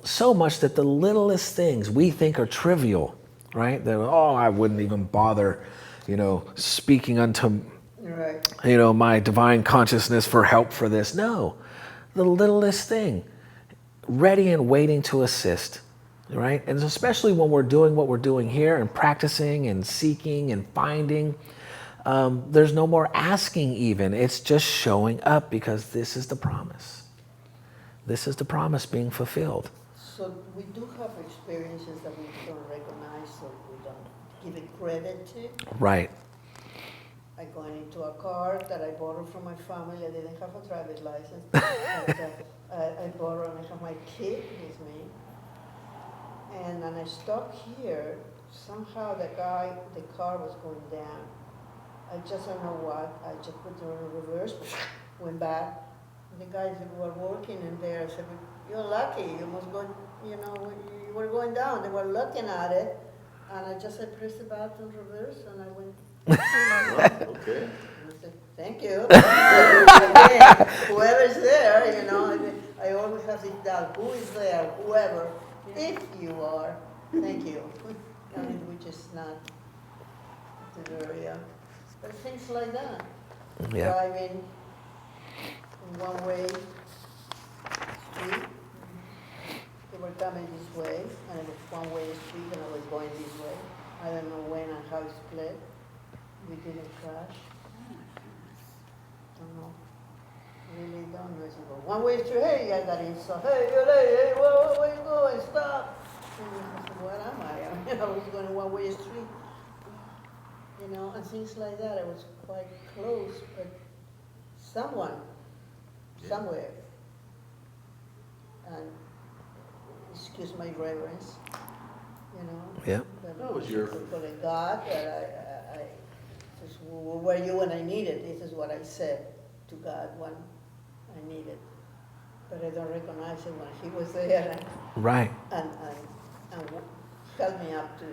so much that the littlest things we think are trivial, right? That, I wouldn't even bother, speaking unto, Right. my divine consciousness for help for this. No, the littlest thing, ready and waiting to assist, right? And especially when we're doing what we're doing here and practicing and seeking and finding, there's no more asking even. It's just showing up, because this is the promise. This is the promise being fulfilled. So we do have experiences that we don't recognize, so we don't give it credit to. Right. I got into a car that I borrowed from my family. I didn't have a driver's license. But, I borrowed, and I have my kid with me. And when I stopped here, somehow the car was going down. I just don't know what. I just put it on reverse, went back. The guys that were working in there said, "You're lucky. You must go. You were going down." They were looking at it, and I pressed the button reverse, and I went. Well, okay. And I said, "Thank you." Again, whoever's there, I always have this doubt: who is there? Whoever, if you are, thank you. Which is not the area, but things like that. Yeah. Driving in one-way street. They were coming this way, and it was one-way street, and I was going this way. I don't know when and how it split. We didn't crash. Don't know. Really don't know. It's a one-way street. Hey, I got in. So, hey, you lady, hey, where you going? Stop. And I said, what am I? I was going one-way street. And things like that. I was quite close, but someone, somewhere, and excuse my reverence, Yeah. That was your- calling God, but I just, where were you when I needed? This is what I said to God when I needed, but I don't recognize it when He was there Right. and held me up to.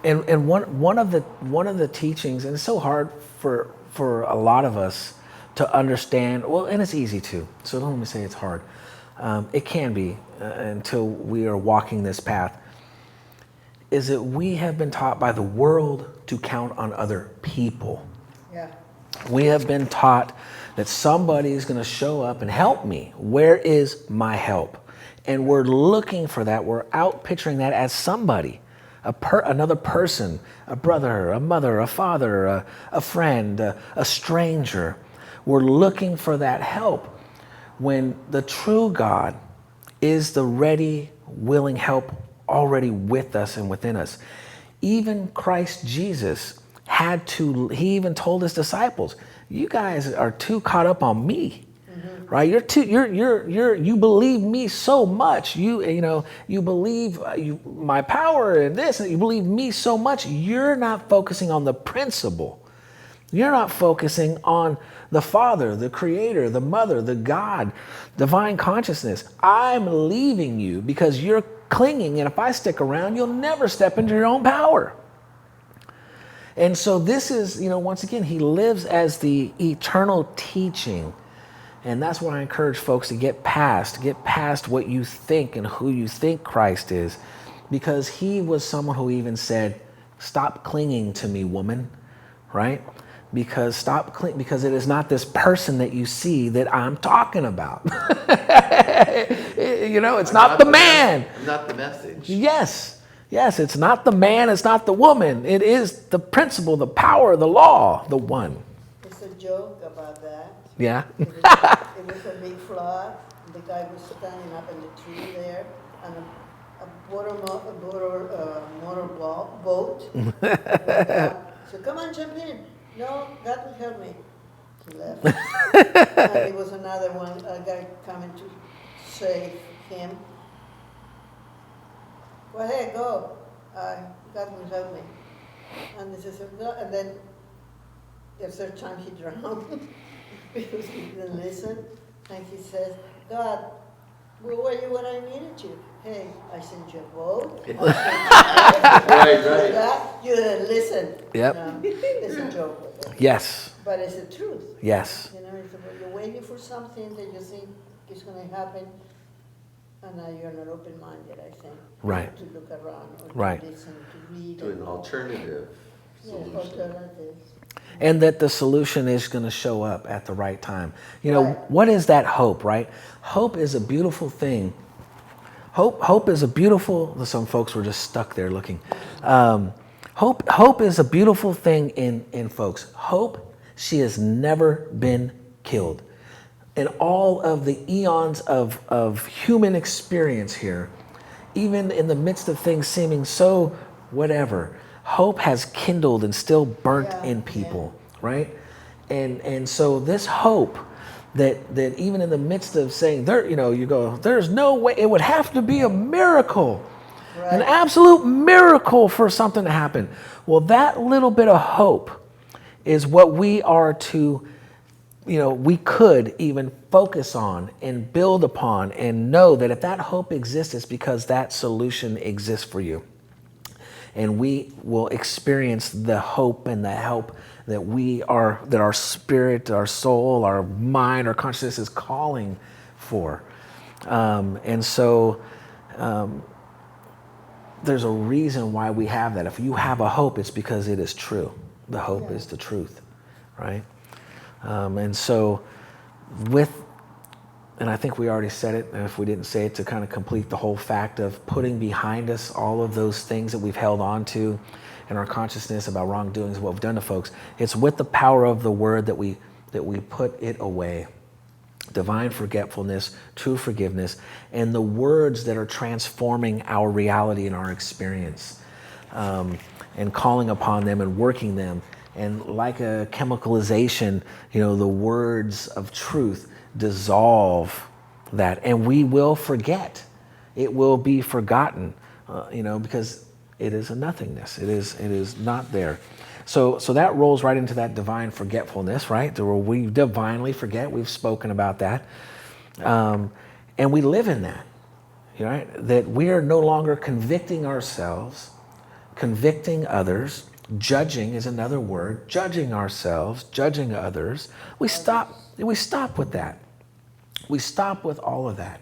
And one of the teachings, and it's so hard for a lot of us to understand. Well, and it's easy to. So don't let me say it's hard. It can be until we are walking this path. Is that we have been taught by the world to count on other people. Yeah. We have been taught that somebody is going to show up and help me. Where is my help? And we're looking for that. We're out picturing that as somebody. Another person, a brother, a mother, a father, a friend, a stranger. We're looking for that help when the true God is the ready, willing help already with us and within us. Even Christ Jesus he even told his disciples, you guys are too caught up on me. Right, you believe me so much. You believe my power and this, and you believe me so much. You're not focusing on the principle. You're not focusing on the Father, the Creator, the Mother, the God, divine consciousness. I'm leaving you because you're clinging, and if I stick around, you'll never step into your own power. And so this is, once again, he lives as the eternal teaching. And that's what I encourage folks to get past what you think and who you think Christ is, because he was someone who even said, stop clinging to me, woman, right? Because it is not this person that you see that I'm talking about. It's not the man. Not the message. Yes, it's not the man, it's not the woman. It is the principle, the power, the law, the one. It's a joke about that. Yeah. It was a big flood. The guy was standing up in the tree there, and a motor boat. So come on, jump in. No, God will help me. He left. And there was another one, a guy coming to save him. Well, hey, go. God will help me. And this is, and then the third time he drowned because he didn't listen. And he says, God, where were you when I needed you? Hey, I sent you a boat. I sent you Right. God, you didn't listen. Yep. No, it's a joke. Yes. But it's the truth. Yes. You know, it's about you're waiting for something that you think is going to happen, and now you're not open-minded, I think. Right. To look around or Right. to listen, to read. To an alternative Yeah, solution. alternatives. And that the solution is going to show up at the right time. You know, Right. what is that hope, right? Hope is a beautiful thing. Hope is a beautiful, some folks were just stuck there looking. Hope is a beautiful thing in folks. Hope, she has never been killed. In all of the eons of human experience here, even in the midst of things seeming so whatever, hope has kindled and still burnt Yeah, in people, right? And so this hope that even in the midst of saying there, you know, you go, there's no way, it would have to be a miracle, an Right. absolute miracle for something to happen. Well, that little bit of hope is what we are to, you know, we could even focus on and build upon and know that if that hope exists, it's because that solution exists for you. And we will experience the hope and the help that that our spirit, our soul, our mind, our consciousness is calling for. And so there's a reason why we have that. If you have a hope, it's because it is true. The hope is the truth, right? And so and I think we already said it, and if we didn't say it, to kind of complete the whole fact of putting behind us all of those things that we've held on to in our consciousness about wrongdoings, what we've done to folks, it's with the power of the word that we put it away. Divine forgetfulness, true forgiveness, and the words that are transforming our reality and our experience, and calling upon them and working them. And like a chemicalization, you know, the words of truth dissolve that, and we will forget. It will be forgotten, you know, because it is a nothingness. It is not there. So that rolls right into that divine forgetfulness, right? Where we divinely forget. We've spoken about that, and we live in that, right? That we are no longer convicting ourselves, convicting others. Judging is another word. Judging ourselves, judging others. We stop with that. We stop with all of that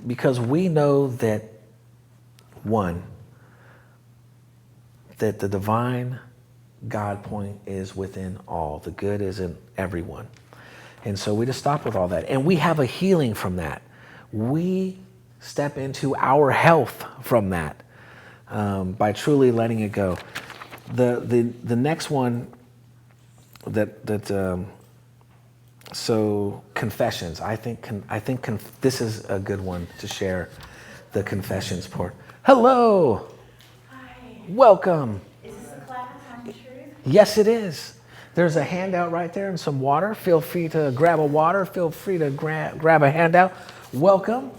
because we know that, one, that the divine God point is within all. The good is in everyone. And so we just stop with all that. And we have a healing from that. We step into our health from that by truly letting it go. The next one so confessions. I think this is a good one to share, the confessions part. Hello. Hi. Welcome. Is this a class on truth? Yes, it is. There's a handout right there and some water. Feel free to grab a water. Feel free to grab a handout. Welcome.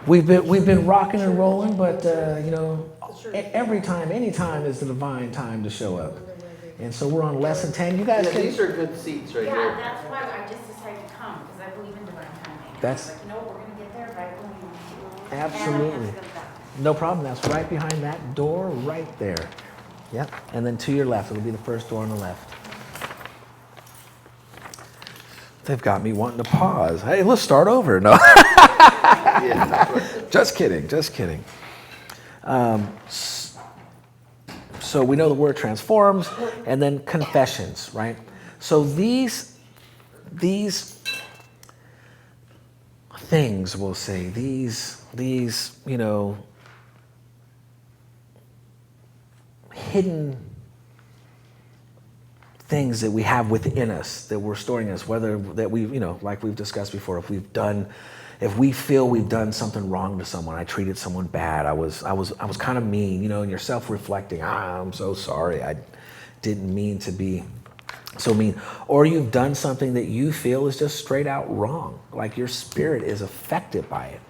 We've been rocking and rolling, but you know, any time is the divine time to show up. And so we're on lesson 10. You guys Yeah, can. these are good seats right Yeah, here. that's why I just decided to come, because I believe in divine timing. That's- I was like, you know what, we're gonna get there right when we want to. Absolutely. And I have to go back. No problem. That's right behind that door right there. Yep. And then to your left, it'll be the first door on the left. They've got me wanting to pause. Hey, let's start over. No. Yeah. Just kidding. Just kidding. So we know the word transforms, and then confessions, right? So these things, we'll say, these you know, hidden things that we have within us that we're storing us, whether that we've, you know, like we've discussed before, if we feel we've done something wrong to someone, I treated someone bad, I was kind of mean, you know, and you're self-reflecting, I'm so sorry, I didn't mean to be So, I mean, or you've done something that you feel is just straight out wrong, like your spirit is affected by it.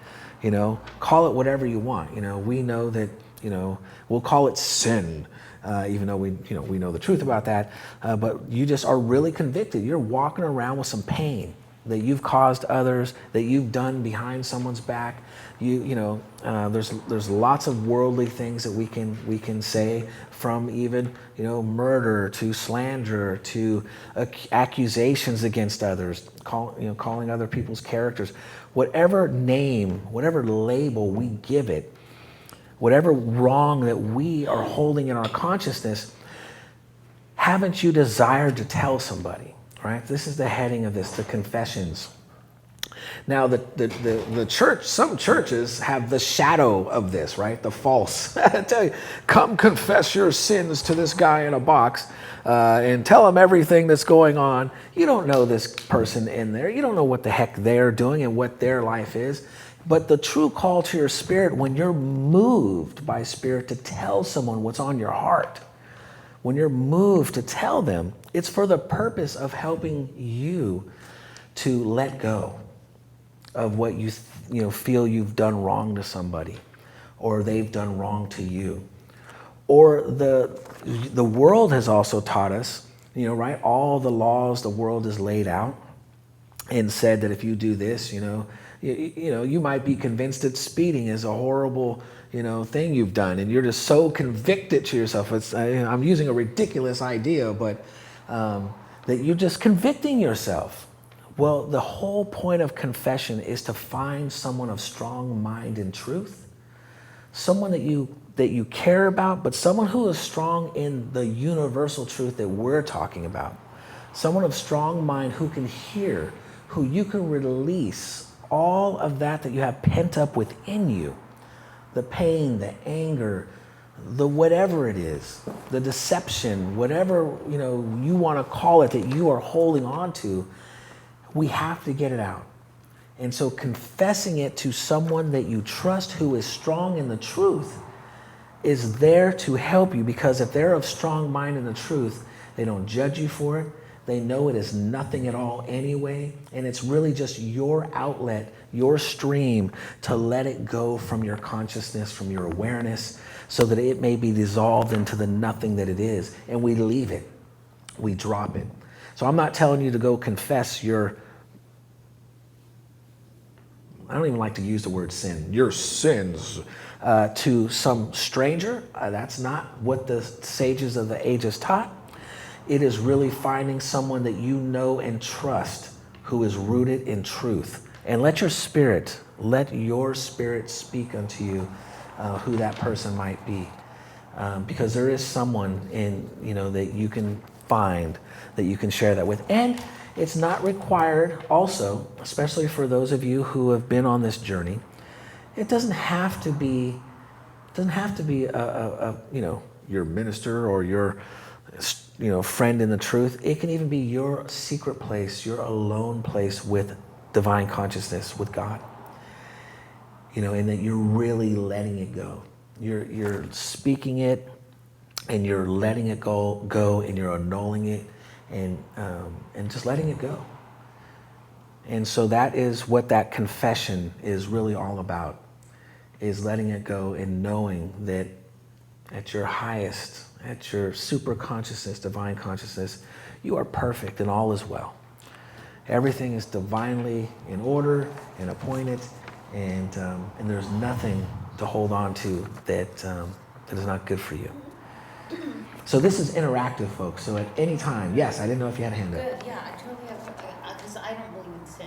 You know, call it whatever you want. You know, we know that, you know, we'll call it sin, even though we know the truth about that. But you just are really convicted. You're walking around with some pain that you've caused others, that you've done behind someone's back. There's lots of worldly things that we can say, from even, you know, murder to slander to accusations against others, calling other people's characters, whatever name, whatever label we give it, whatever wrong that we are holding in our consciousness. Haven't you desired to tell somebody? Right? This is the heading of this, the confessions. Now, the church, some churches have the shadow of this, right? The false. I tell you, come confess your sins to this guy in a box and tell him everything that's going on. You don't know this person in there. You don't know what the heck they're doing and what their life is. But the true call to your spirit, when you're moved by spirit to tell someone what's on your heart, when you're moved to tell them, it's for the purpose of helping you to let go of what you feel you've done wrong to somebody, or they've done wrong to you. Or the world has also taught us, right? All the laws the world has laid out and said that if you do this, you might be convinced that speeding is a horrible, thing you've done, and you're just so convicted to yourself. I'm using a ridiculous idea, but that you're just convicting yourself. Well, the whole point of confession is to find someone of strong mind and truth, someone that you care about, but someone who is strong in the universal truth that we're talking about. Someone of strong mind who can hear, who you can release all of that you have pent up within you, the pain, the anger, the whatever it is, the deception, whatever you want to call it that you are holding on to. We have to get it out. And so confessing it to someone that you trust who is strong in the truth is there to help you, because if they're of strong mind in the truth, they don't judge you for it. They know it is nothing at all anyway, and it's really just your outlet, your stream to let it go from your consciousness, from your awareness, so that it may be dissolved into the nothing that it is. And we leave it. We drop it. So I'm not telling you to go confess I don't even like to use the word sin, your sins, to some stranger. That's not what the sages of the ages taught. It is really finding someone that you know and trust who is rooted in truth. And let your spirit speak unto you who that person might be. Because there is someone that you can find, that you can share that with. And it's not required also, especially for those of you who have been on this journey, it doesn't have to be your minister or your friend in the truth. It can even be your secret place, your alone place with divine consciousness, with God. And that you're really letting it go. You're speaking it, and you're letting it go, and you're annulling it, and just letting it go. And so that is what that confession is really all about, is letting it go and knowing that at your highest, at your super consciousness, divine consciousness, you are perfect and all is well. Everything is divinely in order and appointed, and there's nothing to hold on to that is not good for you. So this is interactive, folks. So at any time, yes, I didn't know if you had a hand up. Good, yeah, I totally have, because I don't believe in sin.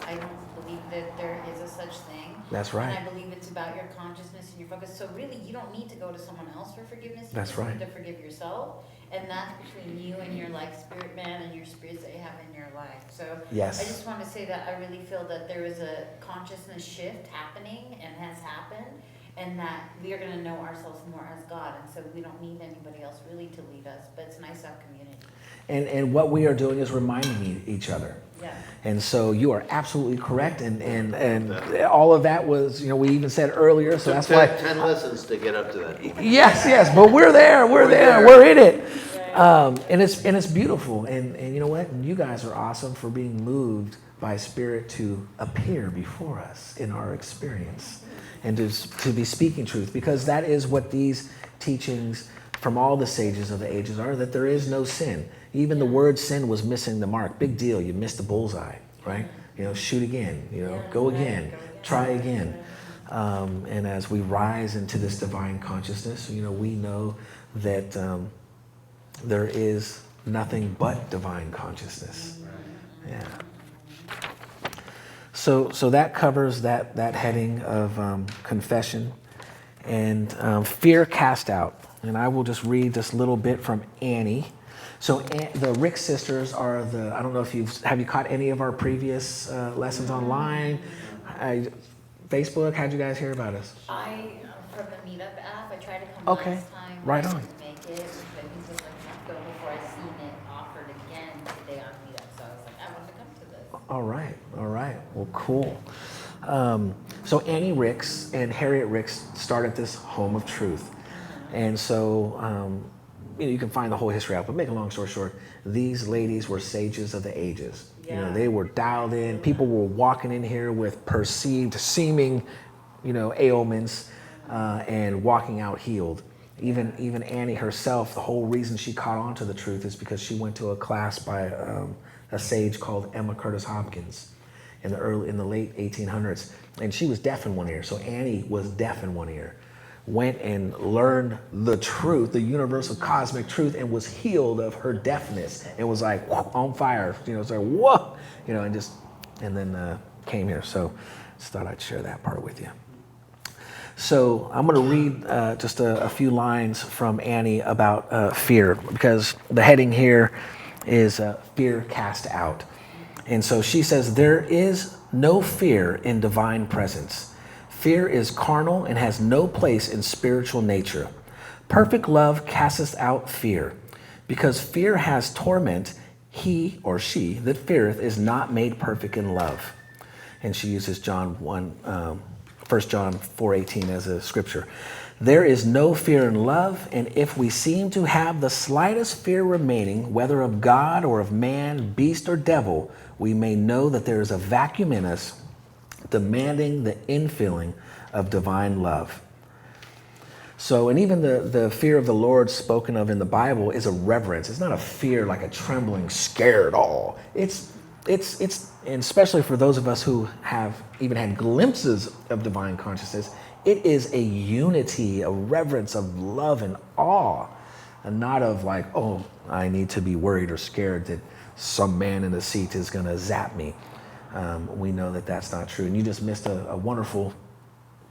I don't believe that there is a such thing. That's right. And I believe it's about your consciousness and your focus. So really, you don't need to go to someone else for forgiveness. You That's just right. need to forgive yourself. And that's between you and your spirit man and your spirits that you have in your life. So Yes. I just want to say that I really feel that there is a consciousness shift happening and has happened, and that we are going to know ourselves more as God. And so we don't need anybody else really to lead us, but it's nice to have community. And what we are doing is reminding each other. Yeah. And so you are absolutely correct. And all of that was, we even said earlier, so that's why. 10 lessons to get up to that point. Yes, but we're there. We're in it. And it's beautiful. And you know what? You guys are awesome for being moved by Spirit to appear before us in our experience and to be speaking truth, because that is what these teachings from all the sages of the ages are, that there is no sin. Even the word sin was missing the mark. Big deal. You missed the bullseye, right? Shoot again, go again, try again. And as we rise into this divine consciousness, we know that there is nothing but divine consciousness. Yeah. So that covers that heading of confession and fear cast out. And I will just read this little bit from Annie. So the Rick sisters are I don't know if have you caught any of our previous lessons online? Facebook, how'd you guys hear about us? From the Meetup app, I tried to come Okay, last time. right I on. didn't make it, but he was like, go before I seen it offered again today on Meetup. So I was like, I want to come to this. All right. Well, cool. So Annie Ricks and Harriet Ricks started this Home of Truth. And so, you can find the whole history out, but make a long story short, these ladies were sages of the ages. They were dialed in. People were walking in here with perceived, seeming, ailments, and walking out healed. Even Annie herself, the whole reason she caught on to the truth is because she went to a class by a sage called Emma Curtis Hopkins in the late 1800s, and she was deaf in one ear. So Annie was deaf in one ear. Went and learned the truth, the universal cosmic truth, and was healed of her deafness. It was like on fire, it's like whoa, and then came here. So just thought I'd share that part with you. So I'm going to read just a few lines from Annie about fear, because the heading here is fear cast out. And so she says, there is no fear in divine presence. Fear is carnal and has no place in spiritual nature. Perfect love casteth out fear, because fear has torment. He or she that feareth is not made perfect in love. And she uses 1 John 4:18 as a scripture. There is no fear in love, and if we seem to have the slightest fear remaining, whether of God or of man, beast or devil, we may know that there is a vacuum in us demanding the infilling of divine love. So, and even the fear of the Lord spoken of in the Bible is a reverence. It's not a fear like a trembling, scared awe. It's and especially for those of us who have even had glimpses of divine consciousness, it is a unity, a reverence of love and awe, and not of like, oh, I need to be worried or scared that some man in the seat is going to zap me. We know that that's not true. And you just missed a wonderful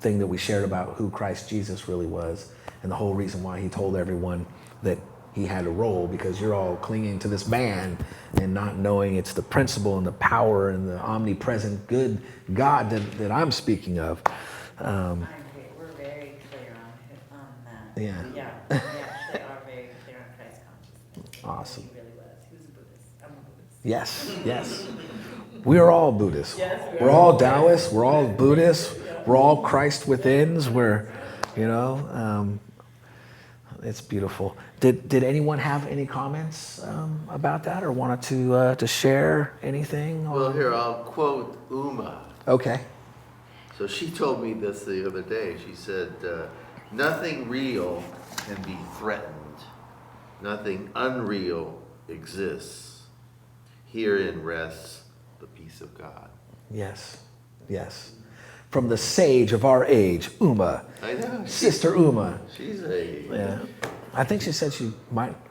thing that we shared about who Christ Jesus really was, and the whole reason why he told everyone that he had a role, because you're all clinging to this man and not knowing it's the principle and the power and the omnipresent good God that I'm speaking of. We're very clear on that. Yeah. Yeah, we actually are very clear on Christ's consciousness. Awesome. He really was. He was a Buddhist. I'm a Buddhist. Yes. We are all Buddhists. Yes, we're all Taoists. We're all Buddhists. We're all Christ withins. It's beautiful. Did anyone have any comments about that, or wanted to share anything? Well, here, I'll quote Uma. Okay. So she told me this the other day. She said, nothing real can be threatened. Nothing unreal exists. Herein rests the peace of God. Yes. From the sage of our age, Uma. I know. Sister Uma. She's a Yeah. I think she said she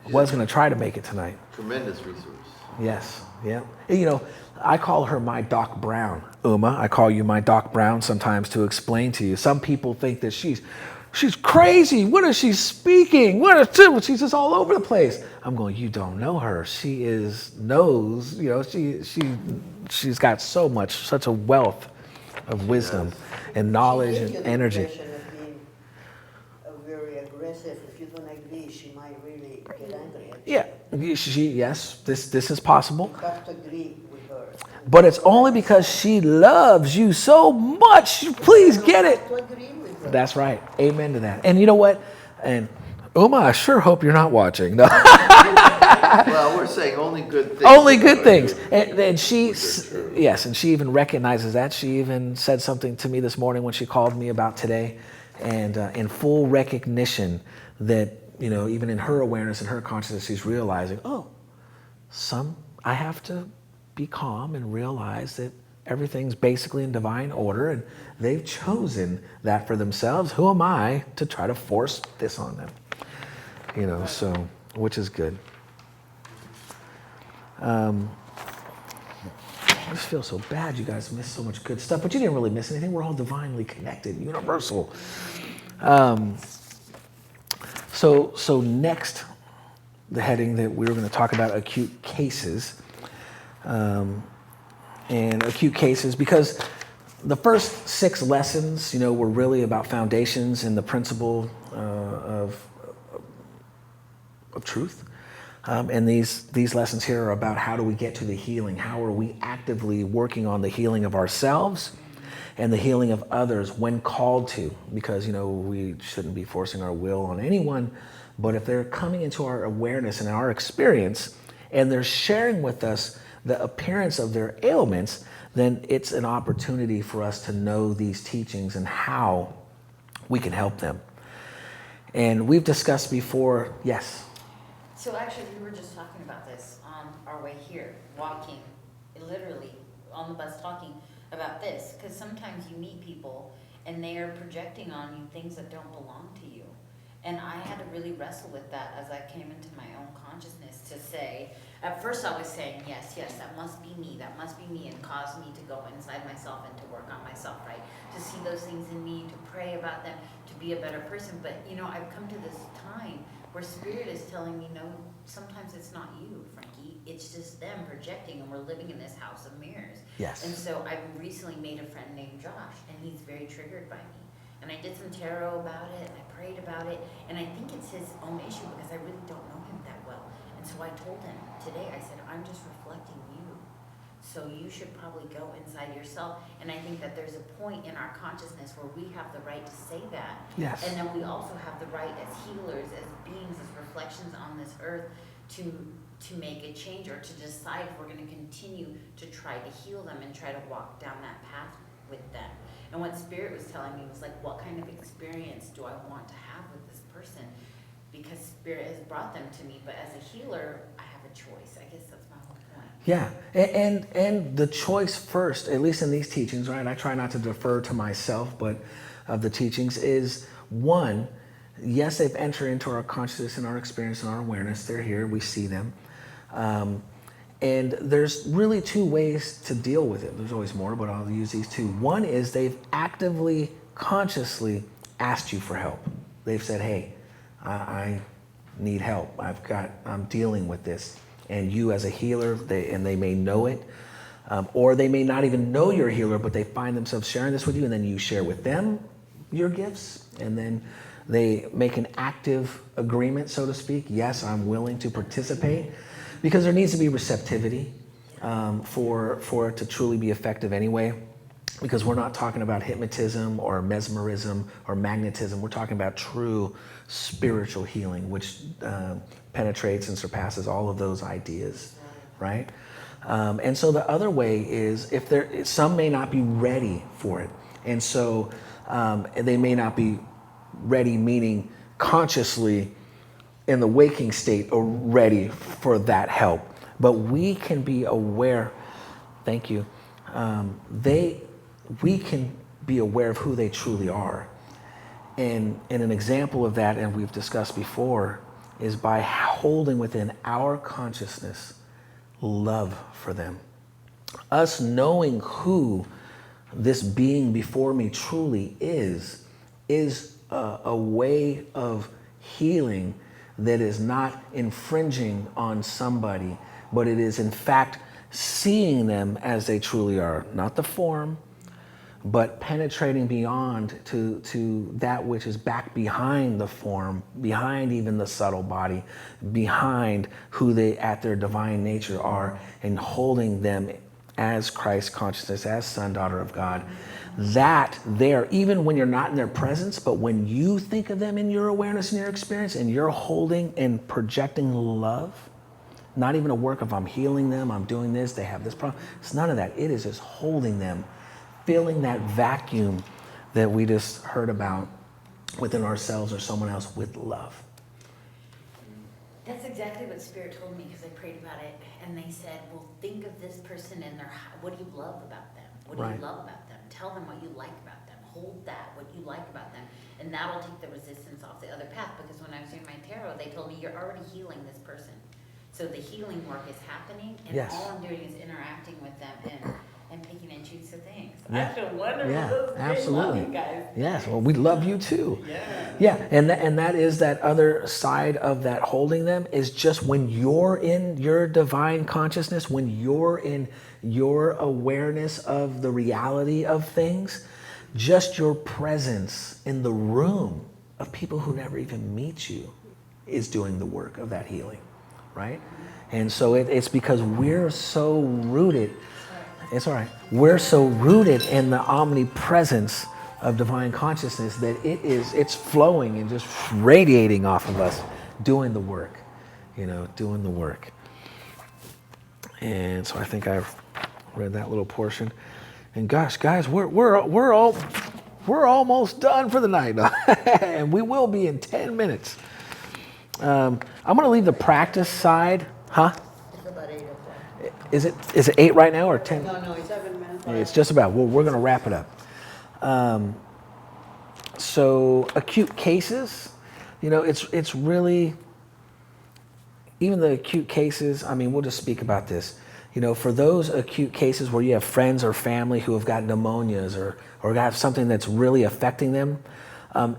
was going to try to make it tonight. tremendous resource. Yes. Yeah. I call her my Doc Brown. Uma, I call you my Doc Brown sometimes to explain to you. Some people think that she's crazy. What is she speaking? She's just all over the place. I'm going, you don't know her. She knows, she's got such a wealth of wisdom and knowledge She and gives you the energy. impression of being very aggressive. If you don't agree, she might really get angry at you. Yeah, yes, this is possible. You have to agree with her. But it's only because she loves you so much. Please get it. You have to agree with her. That's right. Amen to that. And you know what? And Uma, I sure hope you're not watching. No. Well, we're saying only good things. Only good about things. you. And she, Which are true. yes, and she even recognizes that. She even said something to me this morning when she called me about today, and in full recognition that, you know, even in her awareness and her consciousness, she's realizing, oh, I have to be calm and realize that everything's basically in divine order, and they've chosen that for themselves. Who am I to try to force this on them? You know, so, which is good. I just feel so bad you guys missed so much good stuff, but you didn't really miss anything. We're all divinely connected, universal. So next, the heading that we were going to talk about, acute cases. And acute cases, because the first 6 lessons, you know, were really about foundations and the principle of truth. And these lessons here are about how do we get to the healing? How are we actively working on the healing of ourselves and the healing of others when called to? Because, you know, we shouldn't be forcing our will on anyone, but if they're coming into our awareness and our experience and they're sharing with us the appearance of their ailments, then it's an opportunity for us to know these teachings and how we can help them. And we've discussed before, yes. So actually, we were just talking about this on our way here, walking, literally on the bus talking about this, because sometimes you meet people and they are projecting on you things that don't belong to you. And I had to really wrestle with that as I came into my own consciousness to say, at first I was saying, yes, that must be me, and cause me to go inside myself and to work on myself, right? To see those things in me, to pray about them, to be a better person. But, you know, I've come to this time where Spirit is telling me, no, sometimes it's not you, Frankie. It's just them projecting, and we're living in this house of mirrors. Yes. And so I've recently made a friend named Josh, and he's very triggered by me. And I did some tarot about it, and I prayed about it, and I think it's his own issue because I really don't know him that well. And so I told him today, I said, I'm just reflecting you. So you should probably go inside yourself. And I think that there's a point in our consciousness where we have the right to say that. Yes. And then we also have the right as healers, as beings, as reflections on this earth to make a change or to decide if we're going to continue to try to heal them and try to walk down that path with them. And what Spirit was telling me was like, what kind of experience do I want to have with this person? Because Spirit has brought them to me, but as a healer, I have a choice. I guess that's my whole point. Yeah, and the choice first, at least in these teachings, right? I try not to defer to myself, but of the teachings is, one, yes, they've entered into our consciousness and our experience and our awareness. They're here, we see them. And there's really 2 ways to deal with it. There's always more, but I'll use these 2. One is they've actively, consciously asked you for help. They've said, hey, I need help. I'm dealing with this. And you as a healer, they may know it, or they may not even know you're a healer, but they find themselves sharing this with you, and then you share with them your gifts, and then they make an active agreement, so to speak. Yes, I'm willing to participate, because there needs to be receptivity for it to truly be effective anyway. Because we're not talking about hypnotism or mesmerism or magnetism. We're talking about true spiritual healing, which penetrates and surpasses all of those ideas, right? And so the other way is some may not be ready for it. And so they may not be ready, meaning consciously in the waking state or ready for that help. But we can be aware, thank you, we can be aware of who they truly are. And an example of that, and we've discussed before, is by holding within our consciousness love for them. Us knowing who this being before me truly is a way of healing that is not infringing on somebody, but it is in fact seeing them as they truly are, not the form, but penetrating beyond to that which is back behind the form, behind even the subtle body, behind who they at their divine nature are, and holding them as Christ consciousness, as son, daughter of God, that there, even when you're not in their presence, but when you think of them in your awareness and your experience, and you're holding and projecting love, not even a work of I'm healing them, I'm doing this, they have this problem. It's none of that. It is just holding them, filling that vacuum that we just heard about within ourselves or someone else with love. That's exactly what Spirit told me, because I prayed about it, and they said, well, think of this person and what do you love about them? What do Right. you love about them? Tell them what you like about them. Hold that, what you like about them. And that'll take the resistance off the other path, because when I was doing my tarot, they told me, you're already healing this person. So the healing work is happening, and Yes. all I'm doing is interacting with them and picking and choosing things. Yeah. I feel wonderful. Yeah, This is great. absolutely. Love you guys. Yes, well, we love you too. Yeah. Yeah, and that is that other side of that holding them is just when you're in your divine consciousness, when you're in your awareness of the reality of things, just your presence in the room of people who never even meet you is doing the work of that healing, right? And so it's because we're so rooted. It's all right. We're so rooted in the omnipresence of divine consciousness that it's flowing and just radiating off of us, doing the work, doing the work. And so I think I've read that little portion. And gosh, guys, we're almost done for the night, and we will be in 10 minutes. I'm going to leave the practice side, huh? It's about 8 o'clock. Is it 8 right now or 10? No, it's 7 minutes. It's just about. Well, we're going to wrap it up. So acute cases, it's really, even the acute cases, I mean, we'll just speak about this. For those acute cases where you have friends or family who have got pneumonias or have something that's really affecting them, there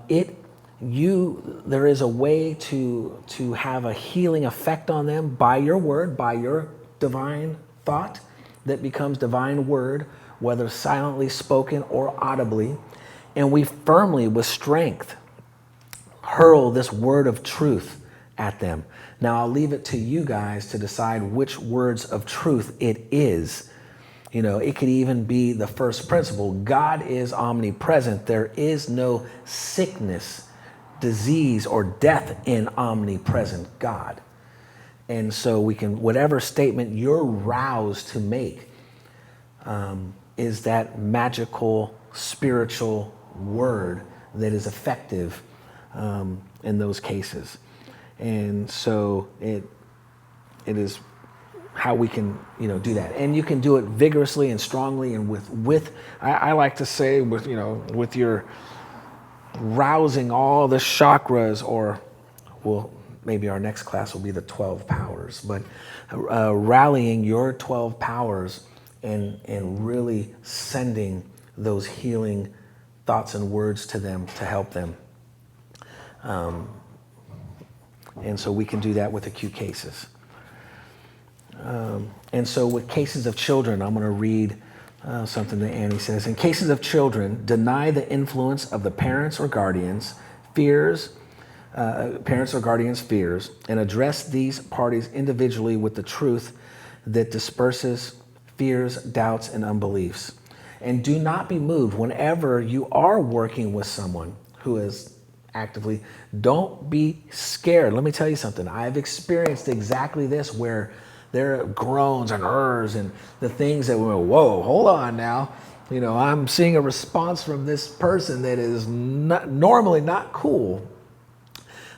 is a way to have a healing effect on them by your word, by your divine thought that becomes divine word, whether silently spoken or audibly. And we firmly, with strength, hurl this word of truth at them. Now, I'll leave it to you guys to decide which words of truth it is. It could even be the first principle. God is omnipresent. There is no sickness, disease, or death in omnipresent God. And so we can, whatever statement you're roused to make, is that magical, spiritual word that is effective in those cases. And so it is how we can, do that. And you can do it vigorously and strongly and with I like to say with your rousing all the chakras, or maybe our next class will be the 12 powers, but rallying your 12 powers and really sending those healing thoughts and words to them to help them. And so we can do that with acute cases. And so with cases of children, I'm going to read something that Annie says. In cases of children, deny the influence of the parents or guardians' fears, and address these parties individually with the truth that disperses fears, doubts, and unbeliefs. And do not be moved whenever you are working with someone who is actively. Don't be scared. Let me tell you something. I've experienced exactly this, where there are groans and ers and the things that were, whoa, hold on now. I'm seeing a response from this person that is normally not cool.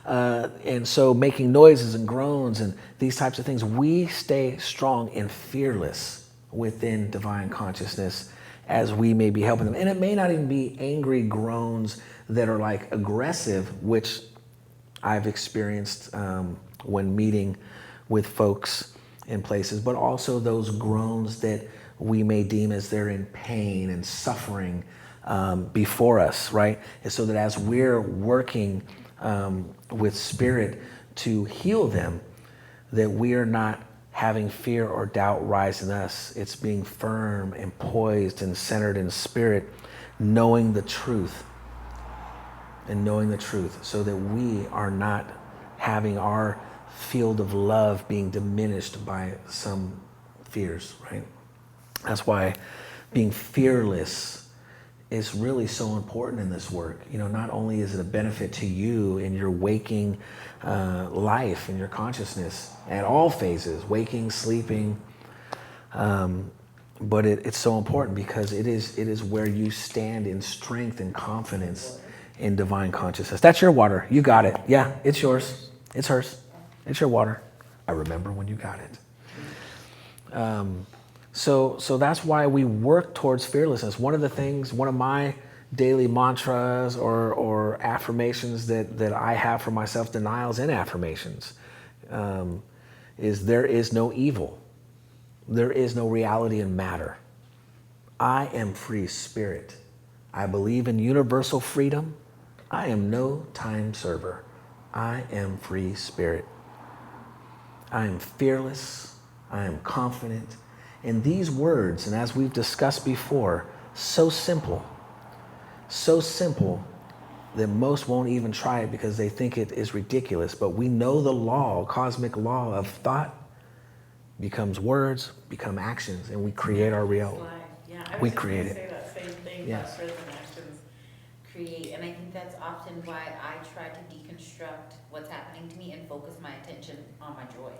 And so making noises and groans and these types of things, we stay strong and fearless within divine consciousness as we may be helping them. And it may not even be angry groans that are like aggressive, which I've experienced when meeting with folks in places, but also those groans that we may deem as they're in pain and suffering before us, right? And so that as we're working with spirit to heal them, that we are not having fear or doubt rise in us. It's being firm and poised and centered in spirit, knowing the truth so that we are not having our field of love being diminished by some fears, right? That's why being fearless is really so important in this work. You know, not only is it a benefit to you in your waking life, in your consciousness, at all phases, waking, sleeping, but it's so important because it is where you stand in strength and confidence in divine consciousness. That's your water. You got it. Yeah, it's yours. It's hers. It's your water. I remember when you got it. So that's why we work towards fearlessness. One of my daily mantras or affirmations that I have for myself, denials and affirmations, is there is no evil. There is no reality in matter. I am free spirit. I believe in universal freedom. I am no time server. I am free spirit. I am fearless. I am confident. And these words, and as we've discussed before, so simple that most won't even try it because they think it is ridiculous. But we know the law, cosmic law of thought becomes words, become actions, and we create our reality. Yeah, I We was just create gonna it. say that same thing, Yeah. about words and actions create, and I think that's often why I try to deconstruct what's happening to me and focus my attention on my joy.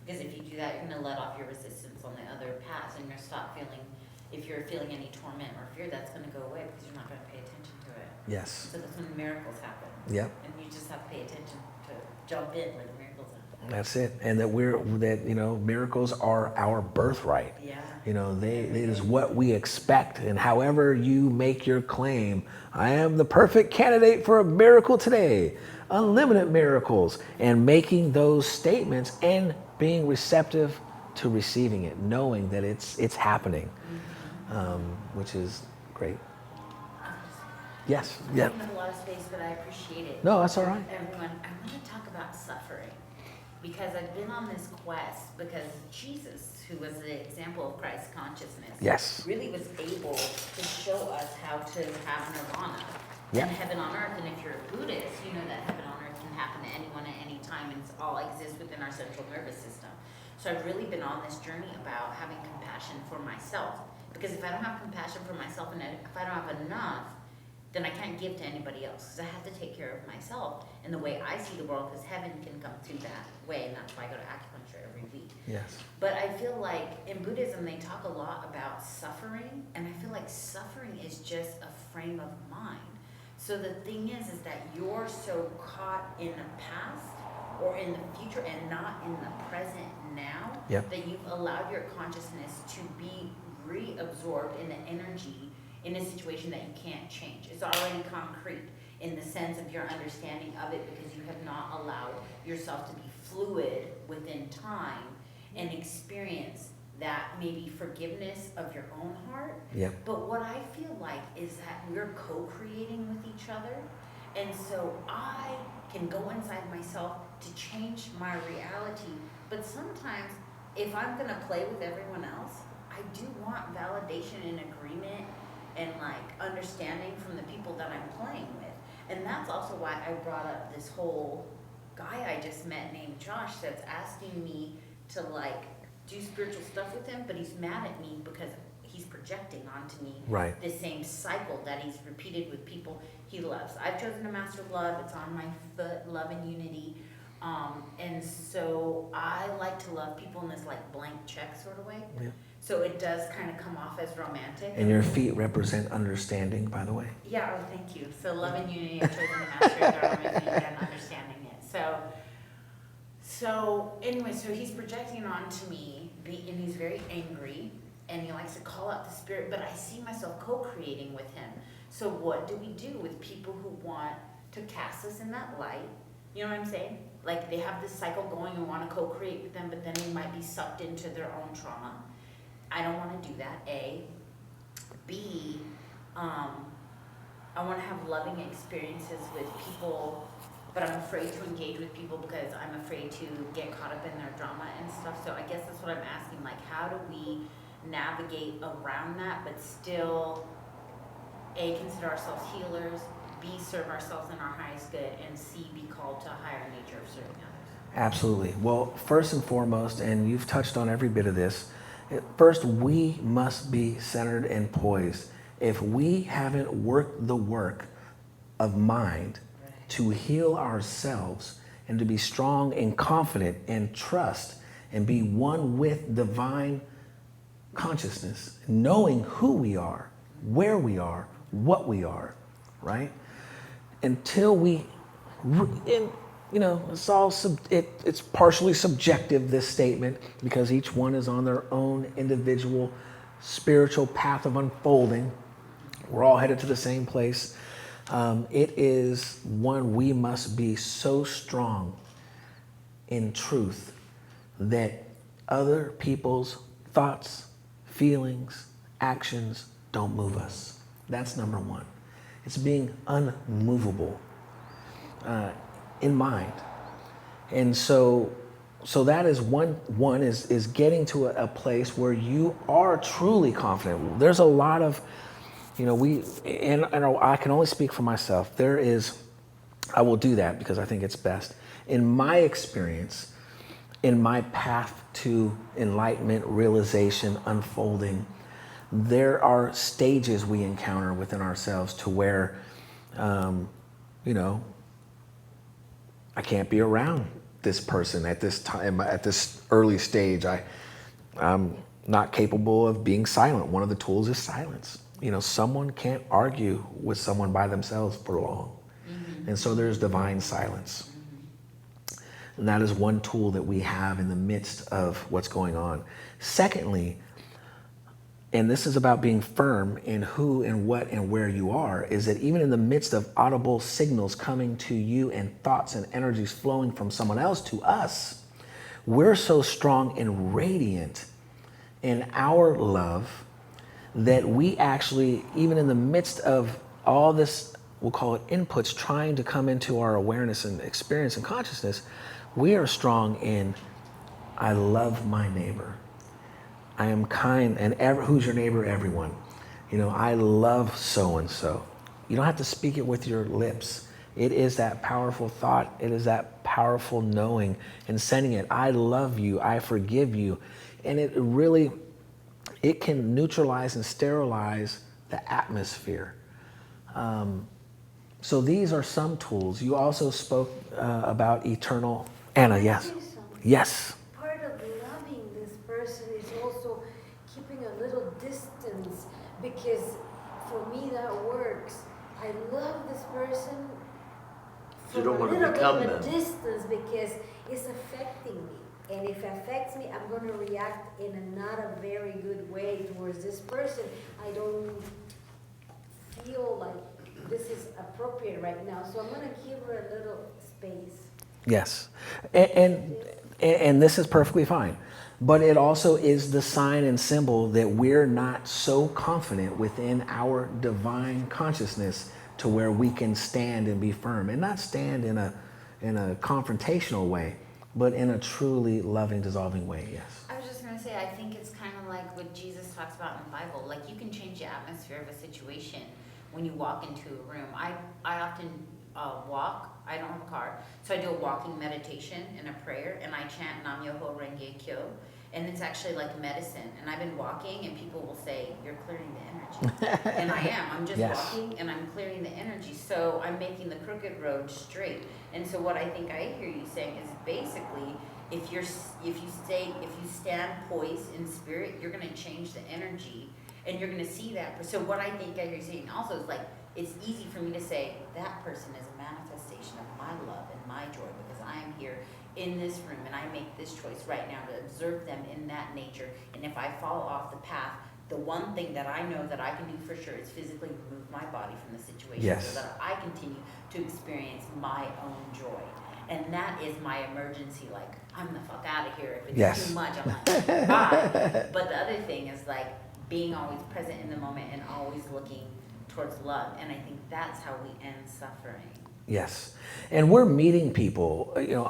Because if you do that, you're gonna let off your resistance on the other paths, and you're gonna stop feeling, if you're feeling any torment or fear, that's gonna go away because you're not gonna pay attention to it. Yes. So that's when miracles happen. Yep. And you just have to pay attention to jump in where the miracles happen. That's it. And that miracles are our birthright. Yeah. You know, it is what we expect. And however you make your claim, I am the perfect candidate for a miracle today, unlimited miracles, and making those statements and being receptive to receiving it, knowing that it's happening, which is great. Yes. Yeah. I'm taking up a lot of space, but I appreciate it. No, that's all right. Everyone, I want to talk about suffering because I've been on this quest because Jesus, who was the example of Christ consciousness, Yes. really was able to show us how to have nirvana Yeah. and heaven on earth. And if you're a Buddhist, you know that heaven on earth can happen to anyone at any time, and it's all exists within our central nervous system. So I've really been on this journey about having compassion for myself, because if I don't have compassion for myself and if I don't have enough, then I can't give to anybody else, because I have to take care of myself in the way I see the world, because heaven can come through that way, and that's why I go to acupuncture every week. Yes. But I feel like in Buddhism they talk a lot about suffering, and I feel like suffering is just a frame of mind. So the thing is that you're so caught in the past or in the future and not in the present now, Yep. that you've allowed your consciousness to be reabsorbed in the energy in a situation that you can't change. It's already concrete in the sense of your understanding of it, because you have not allowed yourself to be fluid within time and experience that maybe forgiveness of your own heart. Yep. But what I feel like is that we're co-creating with each other, and so I can go inside myself to change my reality. But sometimes if I'm gonna play with everyone else, I do want validation and agreement and like understanding from the people that I'm playing with. And that's also why I brought up this whole guy I just met named Josh that's asking me to like do spiritual stuff with him, but he's mad at me because he's projecting onto me Right. the same cycle that he's repeated with people he loves. I've chosen to master love. It's on my foot, love and unity. And so I like to love people in this like blank check sort of way. Yeah. So it does kind of come off as romantic. And your feet represent understanding, by the way. Yeah, oh, thank you. So love and unity, I've chosen to master it, are on my feet and understanding it. So anyway, so he's projecting onto me, and he's very angry, and he likes to call out the spirit, but I see myself co-creating with him. So what do we do with people who want to cast us in that light? You know what I'm saying? Like they have this cycle going and want to co-create with them, but then they might be sucked into their own trauma. I don't want to do that, A. B, I want to have loving experiences with people, but I'm afraid to engage with people because I'm afraid to get caught up in their drama and stuff. So I guess that's what I'm asking, like how do we navigate around that, but still, A, consider ourselves healers, B, serve ourselves in our highest good, and C, be called to a higher nature of serving others. Absolutely. Well, first and foremost, and you've touched on every bit of this, First, we must be centered and poised. If we haven't worked the work of mind to heal ourselves and to be strong and confident and trust and be one with divine consciousness, knowing who we are, where we are, what we are, right? Until we, and, you know, it's all it's partially subjective, this statement, because each one is on their own individual spiritual path of unfolding. We're all headed to the same place. It is one we must be so strong in truth that other people's thoughts, feelings, actions don't move us. That's number one. It's being unmovable in mind. And so that is one is getting to a place where you are truly confident. There's a lot of, you know, and I can only speak for myself. I will do that because I think it's best. In my experience, in my path to enlightenment, realization, unfolding, there are stages we encounter within ourselves to where, you know, I can't be around this person at this time, at this early stage. I'm not capable of being silent. One of the tools is silence. You know, someone can't argue with someone by themselves for long. Mm-hmm. And so there's divine silence. Mm-hmm. And that is one tool that we have in the midst of what's going on. Secondly, and this is about being firm in who and what and where you are, is that even in the midst of audible signals coming to you and thoughts and energies flowing from someone else to us, we're so strong and radiant in our love that we actually, even in the midst of all this, we'll call it inputs, trying to come into our awareness and experience and consciousness, we are strong in, I love my neighbor. I am kind, and who's your neighbor? Everyone. You know, I love so-and-so. You don't have to speak it with your lips. It is that powerful thought. It is that powerful knowing and sending it. I love you. I forgive you. And it can neutralize and sterilize the atmosphere. So these are some tools. You also spoke about eternal. Anna, yes. Yes. Part of loving this person is also keeping a little distance, because for me that works. I love this person You don't from want a to little become bit of them. distance, because it's affecting me. And if it affects me, I'm going to react in not a very good way towards this person. I don't feel like this is appropriate right now. So I'm going to give her a little space. Yes. And this is perfectly fine. But it also is the sign and symbol that we're not so confident within our divine consciousness to where we can stand and be firm, and not stand in a confrontational way, but in a truly loving, dissolving way. Yes. I was just gonna say, I think it's kind of like what Jesus talks about in the Bible. Like, you can change the atmosphere of a situation when you walk into a room. I often walk. I don't have a car, so I do a walking meditation and a prayer, and I chant Nam Myoho Renge Kyo, and it's actually like medicine. And I've been walking, and people will say, "You're clearing the energy," and I am. I'm just Yes. walking, and I'm clearing the energy. So I'm making the crooked road straight. And so what I think I hear you saying is basically, if you stand poised in spirit, you're going to change the energy, and you're going to see that. So what I think I hear you saying also is like, it's easy for me to say that person is a manifestation of my love and my joy, because I am here in this room and I make this choice right now to observe them in that nature. And if I fall off the path, the one thing that I know that I can do for sure is physically remove my body from the situation, Yes. so that I continue to experience my own joy. And that is my emergency, like, I'm the fuck out of here. If it's Yes. too much, I'm like, bye. But the other thing is like being always present in the moment and always looking towards love. And I think that's how we end suffering. Yes. And we're meeting people, you know,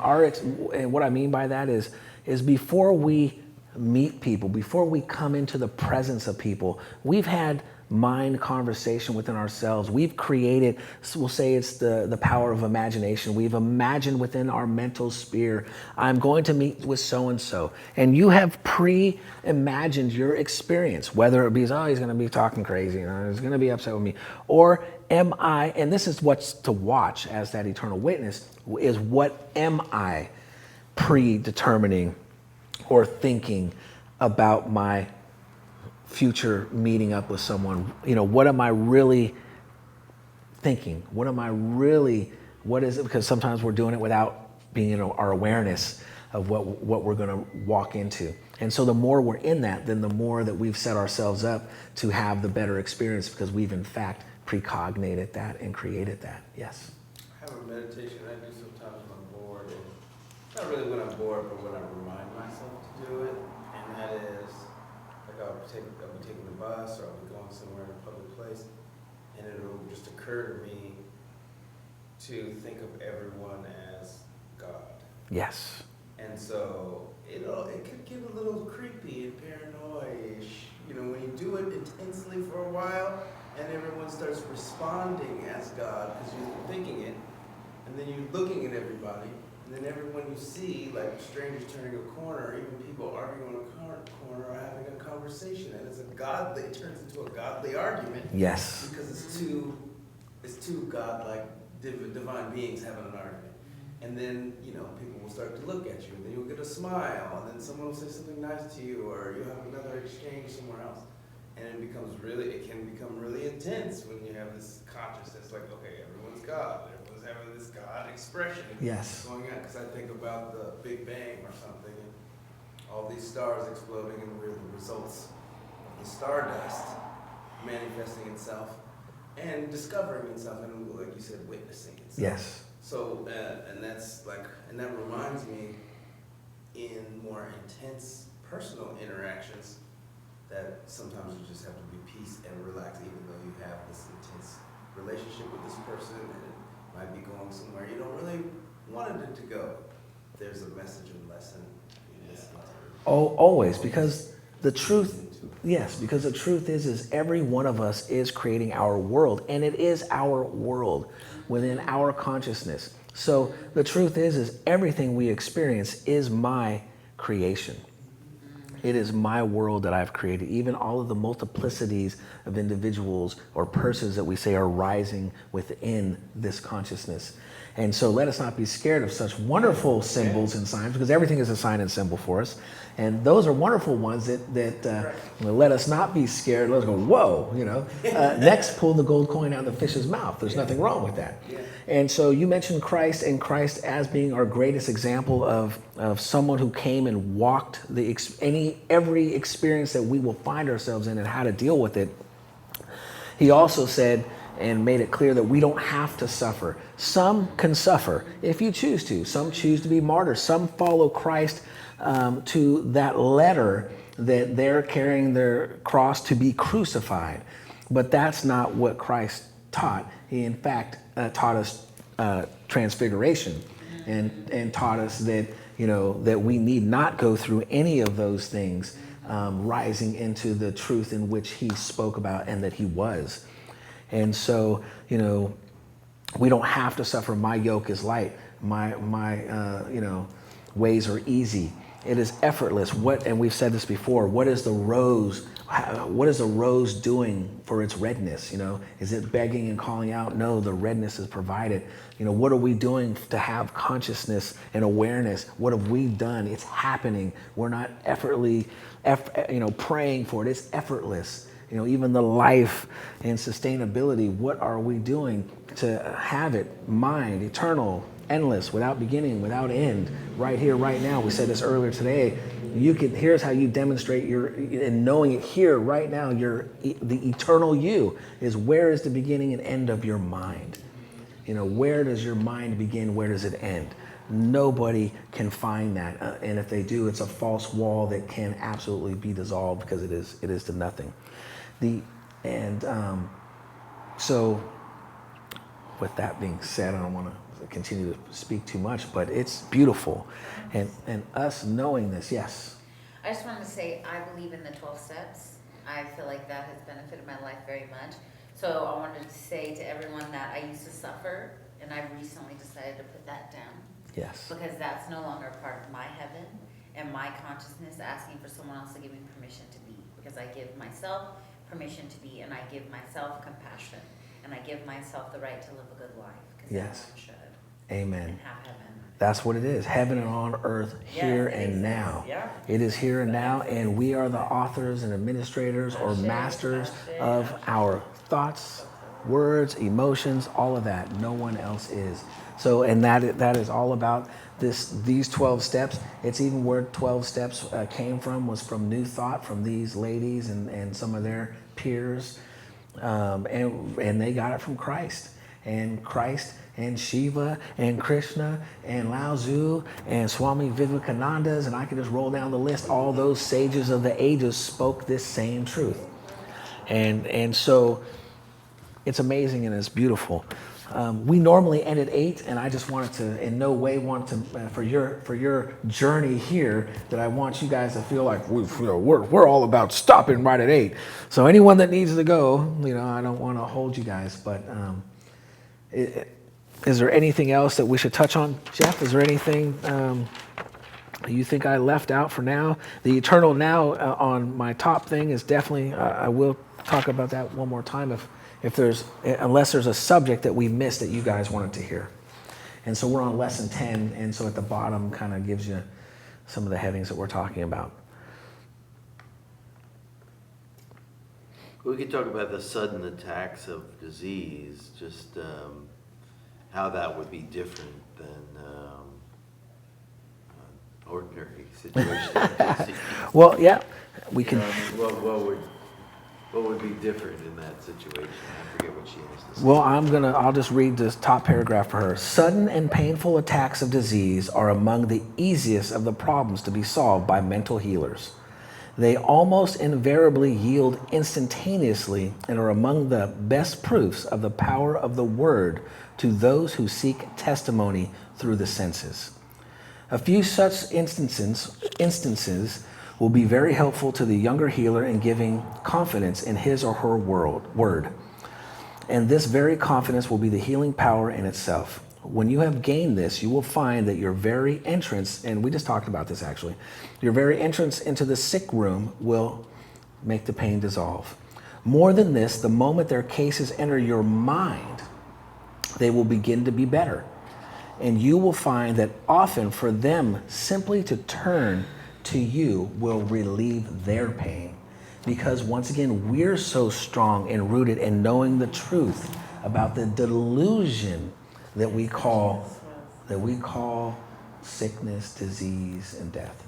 and what I mean by that is before we meet people, before we come into the presence of people, we've had mind conversation within ourselves. We've created, we'll say it's the power of imagination. We've imagined within our mental sphere, I'm going to meet with so-and-so. And you have pre-imagined your experience, whether it be, oh, he's going to be talking crazy, he's going to be upset with me. Or am I, and this is what's to watch as that eternal witness, is what am I predetermining or thinking about my future meeting up with someone? What am I really thinking? What is it? Because sometimes we're doing it without being in our awareness of what we're going to walk into. And so the more we're in that, then the more that we've set ourselves up to have the better experience, because we've in fact precognated that and created that. Yes. I have a meditation I do sometimes when I'm bored, and not really when I'm bored, but when I remind myself to do it, and that is, like I'll be taking the bus, or I'll be going somewhere in a public place, and it'll just occur to me to think of everyone as God. Yes. And so it could get a little creepy and paranoid-ish, when you do it intensely for a while, and everyone starts responding as God because you're thinking it, and then you're looking at everybody, and then everyone you see, like strangers turning a corner, even people arguing on a corner, are having a conversation, and it turns into a godly argument. Yes. Because it's two godlike divine beings having an argument. And then, people will start to look at you, and then you'll get a smile, and then someone will say something nice to you, or you'll have another exchange somewhere else. And it can become really intense when you have this consciousness, like, okay, everyone's God, everyone's having this God expression Yes. going on. Because I think about the Big Bang or something, and all these stars exploding, and we're the results of the stardust manifesting itself and discovering itself, and like you said, witnessing itself. Yes. So, and that reminds me, in more intense personal interactions, that sometimes you just have to be peace and relax, even though you have this intense relationship with this person, and it might be going somewhere you don't really wanted it to go. There's a message and lesson you listen to. Oh, always, because the truth, yes, because the truth is every one of us is creating our world, and it is our world within our consciousness. So the truth is everything we experience is my creation. It is my world that I've created. Even all of the multiplicities of individuals or persons that we say are rising within this consciousness. And so let us not be scared of such wonderful symbols and signs, because everything is a sign and symbol for us. And those are wonderful ones that let us not be scared. Let us go, whoa, next pull the gold coin out of the fish's mouth. There's nothing wrong with that. And so you mentioned Christ, and Christ as being our greatest example of someone who came and walked every experience that we will find ourselves in and how to deal with it. He also said and made it clear that we don't have to suffer. Some can suffer if you choose to. Some choose to be martyrs. Some follow Christ to that letter that they're carrying their cross to be crucified. But that's not what Christ taught. He, in fact, taught us transfiguration and taught us that, that we need not go through any of those things, rising into the truth in which he spoke about and that he was. And so, we don't have to suffer. My yoke is light. My ways are easy. It is effortless. And we've said this before, what is the rose doing for its redness? Is it begging and calling out? No, the redness is provided. What are we doing to have consciousness and awareness? What have we done? It's happening. We're not praying for it. It's effortless. Even the life and sustainability, what are we doing to have it? Mind, eternal, endless, without beginning, without end, right here, right now. We said this earlier today. Here's how you demonstrate in knowing it here, right now, the eternal you is, where is the beginning and end of your mind? Where does your mind begin? Where does it end? Nobody can find that. And if they do, it's a false wall that can absolutely be dissolved, because it is to nothing. So with that being said, I don't want to continue to speak too much, but it's beautiful. And us knowing this, yes. I just wanted to say, I believe in the 12 steps. I feel like that has benefited my life very much. So I wanted to say to everyone that I used to suffer, and I recently decided to put that down. Yes. Because that's no longer part of my heaven and my consciousness asking for someone else to give me permission to be. Because I give myself permission to be, and I give myself compassion, and I give myself the right to live a good life. Because Yes. everyone should. Amen. And have heaven. That's what it is. Heaven and on earth, here Yes, it and is. now. Yeah. It is here and now, and we are the authors and administrators or masters of our thoughts, words, emotions, all of that. No one else is. So, and that is all about these 12 steps. It's even where 12 steps came from, was from New Thought, from these ladies and some of their peers. And they got it from Christ. And Christ and Shiva and Krishna and Lao Tzu and Swami Vivekanandas, and I could just roll down the list. All those sages of the ages spoke this same truth. And so it's amazing and it's beautiful. We normally end at 8, and I just wanted to, in no way want to, for your journey here, that I want you guys to feel like we're all about stopping right at 8. So anyone that needs to go, I don't want to hold you guys, but is there anything else that we should touch on? Jeff, is there anything you think I left out for now? The eternal now on my top thing is definitely, I will talk about that one more time unless there's a subject that we missed that you guys wanted to hear. And so we're on lesson 10, and so at the bottom kind of gives you some of the headings that we're talking about. We could talk about the sudden attacks of disease, just how that would be different than ordinary situation. Well, yeah, we can. What would be different in that situation? I forget what she has to say. Well, I'll just read this top paragraph for her. Sudden and painful attacks of disease are among the easiest of the problems to be solved by mental healers. They almost invariably yield instantaneously and are among the best proofs of the power of the word to those who seek testimony through the senses. A few such instances will be very helpful to the younger healer in giving confidence in his or her word. And this very confidence will be the healing power in itself. When you have gained this, you will find that your very entrance, and we just talked about this actually, your very entrance into the sick room will make the pain dissolve. More than this, the moment their cases enter your mind, they will begin to be better. And you will find that often for them simply to turn to you will relieve their pain. Because once again, we're so strong and rooted in knowing the truth about the delusion that we call sickness, disease, and death.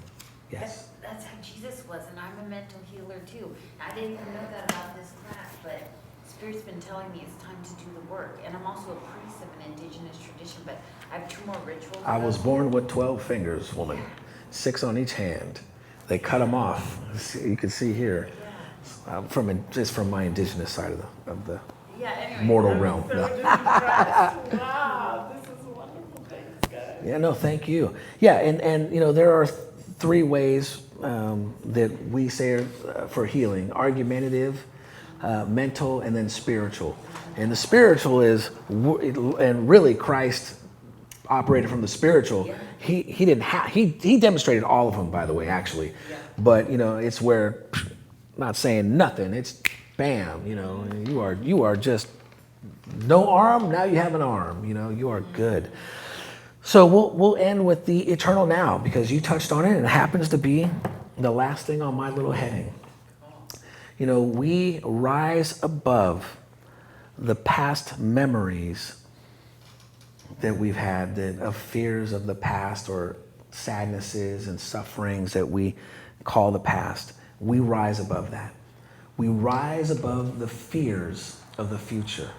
Yes. That's how Jesus was, and I'm a mental healer too. I didn't even know that about this class, but Spirit's been telling me it's time to do the work. And I'm also a priest of an indigenous tradition, but I have 2 more rituals. I was born with 12 fingers, woman. 6 on each hand. They cut them off. You can see here. Just from my indigenous side of the Anyway, mortal realm. Wow, this is a wonderful thing, guys. Yeah, no, thank you. Yeah, and there are 3 ways that we say for healing: argumentative, mental, and then spiritual. And the spiritual is, and really Christ operated from the spiritual. Yeah. He demonstrated all of them, by the way, actually. Yeah. But it's where, not saying nothing, it's bam, you are just no arm, now you have an arm, you are good. So we'll end with the eternal now, because you touched on it, and it happens to be the last thing on my little heading. We rise above the past memories that we've had, of fears of the past, or sadnesses and sufferings that we call the past. We rise above that. We rise above the fears of the future.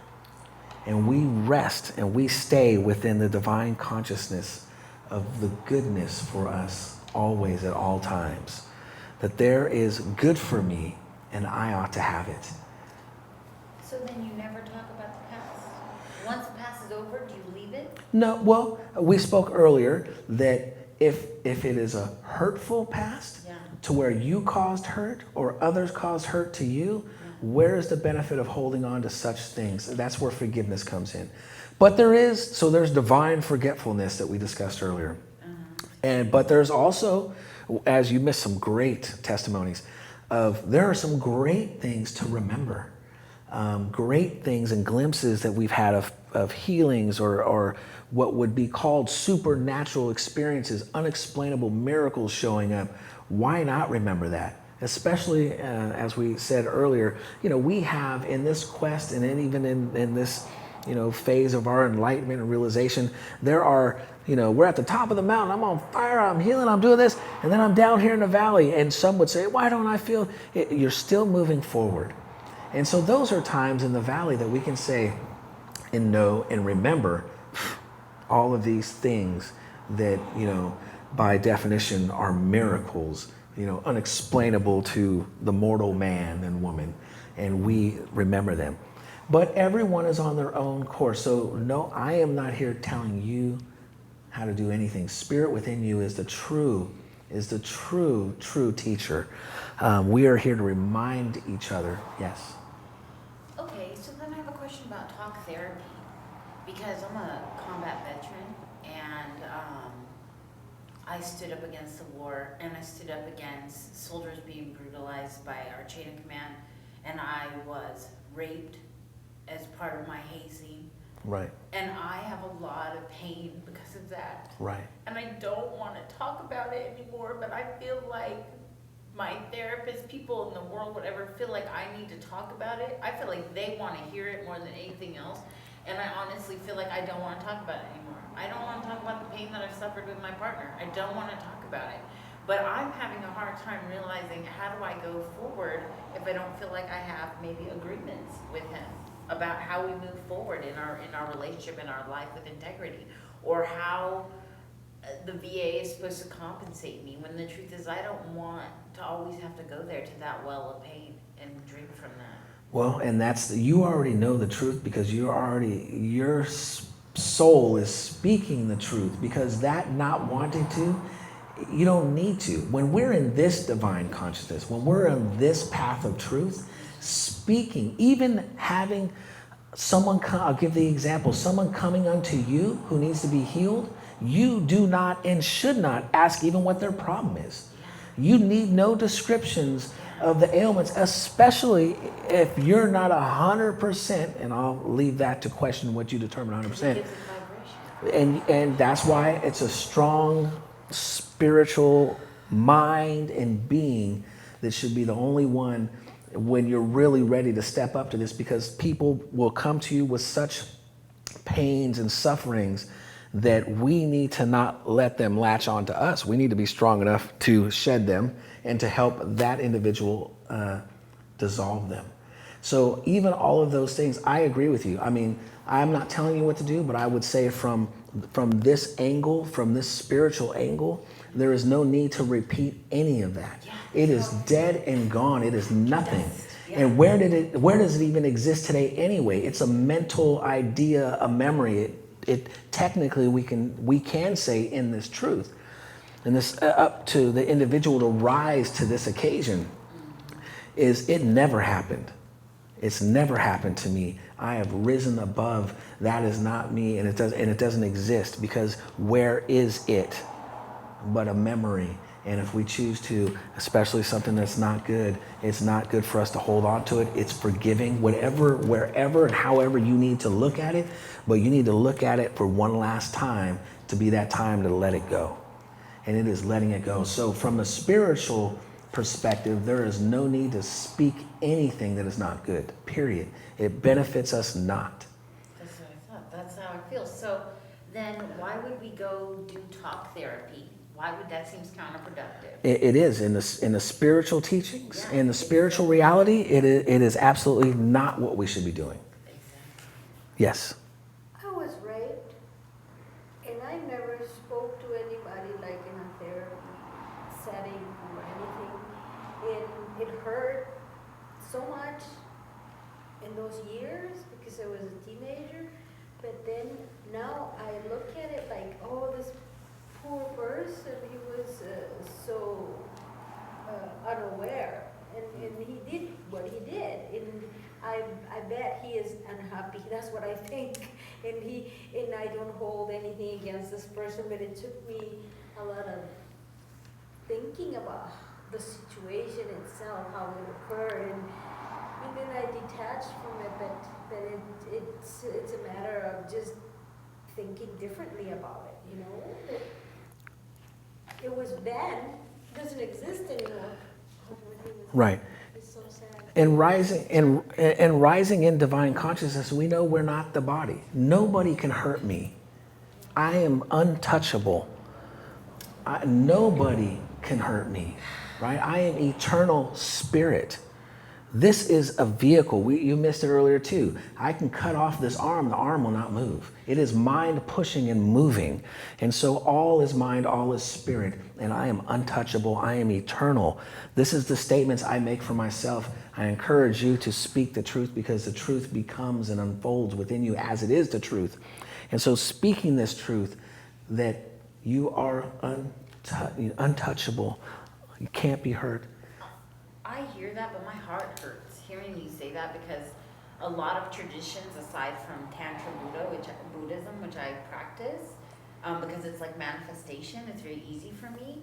And we rest and we stay within the divine consciousness of the goodness for us always, at all times. That there is good for me and I ought to have it. So then you never talk about the past? Once the past is over, do you leave it? No, well, we spoke earlier that if it is a hurtful past, Yeah. to where you caused hurt or others caused hurt to you, where is the benefit of holding on to such things? That's where forgiveness comes in. But there's divine forgetfulness that we discussed earlier. But there's also, as you missed some great testimonies there are some great things to remember. Great things and glimpses that we've had of healings or what would be called supernatural experiences, unexplainable miracles showing up. Why not remember that? Especially as we said earlier, we have in this quest and even in this, phase of our enlightenment and realization, there are, we're at the top of the mountain, I'm on fire, I'm healing, I'm doing this, and then I'm down here in the valley. And some would say, why don't I feel it? You're still moving forward. And so those are times in the valley that we can say and know and remember all of these things that, by definition are miracles, unexplainable to the mortal man and woman, and we remember them. But everyone is on their own course. So no, I am not here telling you how to do anything. Spirit within you is the true teacher. We are here to remind each other. Yes. Okay, so then I have a question about talk therapy, because I'm a combat veteran, and I stood up against the war, and I stood up against soldiers being brutalized by our chain of command, and I was raped as part of my hazing. Right. And I have a lot of pain because of that. Right. And I don't want to talk about it anymore, but I feel like my therapist, people in the world, whatever, feel like I need to talk about it. I feel like they want to hear it more than anything else. And I honestly feel like I don't want to talk about it anymore. I don't want to talk about the pain that I've suffered with my partner. I don't want to talk about it. But I'm having a hard time realizing, how do I go forward if I don't feel like I have maybe agreements with him about how we move forward in our relationship, in our life with integrity, or how the VA is supposed to compensate me, when the truth is I don't want to always have to go there to that well of pain and drink from that. Well, and you already know the truth, because your soul is speaking the truth, because that not wanting to, you don't need to. When we're in this divine consciousness, when we're on this path of truth, speaking, even having someone come, I'll give the example, someone coming unto you who needs to be healed, you do not and should not ask even what their problem is. You need no descriptions of the ailments, especially if you're not 100%, and I'll leave that to question what you determine 100%. And that's why it's a strong spiritual mind and being that should be the only one when you're really ready to step up to this, because people will come to you with such pains and sufferings that we need to not let them latch on to us. We need to be strong enough to shed them and to help that individual dissolve them. So even all of those things, I agree with you. I mean, I'm not telling you what to do, but I would say from this angle, from this spiritual angle, there is no need to repeat any of that. It is dead and gone. It is nothing. And where does it even exist today anyway? It's a mental idea, a memory. It technically we can say in this truth, and this up to the individual to rise to this occasion, is it never happened. It's never happened to me. I have risen above. That is not me, and it doesn't exist, because where is it but a memory? And if we choose to, especially something that's not good, it's not good for us to hold on to it. It's forgiving, whatever, wherever and however you need to look at it, but you need to look at it for one last time to be that time to let it go. And it is letting it go. So from a spiritual perspective, there is no need to speak anything that is not good, period. It benefits us not. That's what I thought. That's how I feel. So then why would we go do talk therapy? Why would that seem counterproductive? It is in the spiritual teachings, in the spiritual reality. It is absolutely not what we should be doing. Exactly. Yes. I was raped, and I never spoke to anybody like in a therapy setting or anything. And it hurt so much in those years because I was a teenager. But then now I look at it like, oh, this poor person, he was so unaware, and he did what he did, and I bet he is unhappy, that's what I think, and I don't hold anything against this person, but it took me a lot of thinking about the situation itself, how it occurred, and then I detached from it, but it's a matter of just thinking differently about it, you know? It was then, doesn't exist anymore. Right. It's so sad. And rising in divine consciousness, we know we're not the body. Nobody can hurt me. I am untouchable. Nobody can hurt me, right? I am eternal spirit. This is a vehicle. You missed it earlier too. I can cut off this arm, the arm will not move. It is mind pushing and moving. And so all is mind, all is spirit, and I am untouchable. I am eternal. This is the statements I make for myself. I encourage you to speak the truth because the truth becomes and unfolds within you as it is the truth. And so speaking this truth that you are untouchable, you can't be hurt. I hear that, but my heart hurts hearing you say that, because a lot of traditions, aside from Tantra Buddhism, which I practice, because it's like manifestation, it's very easy for me.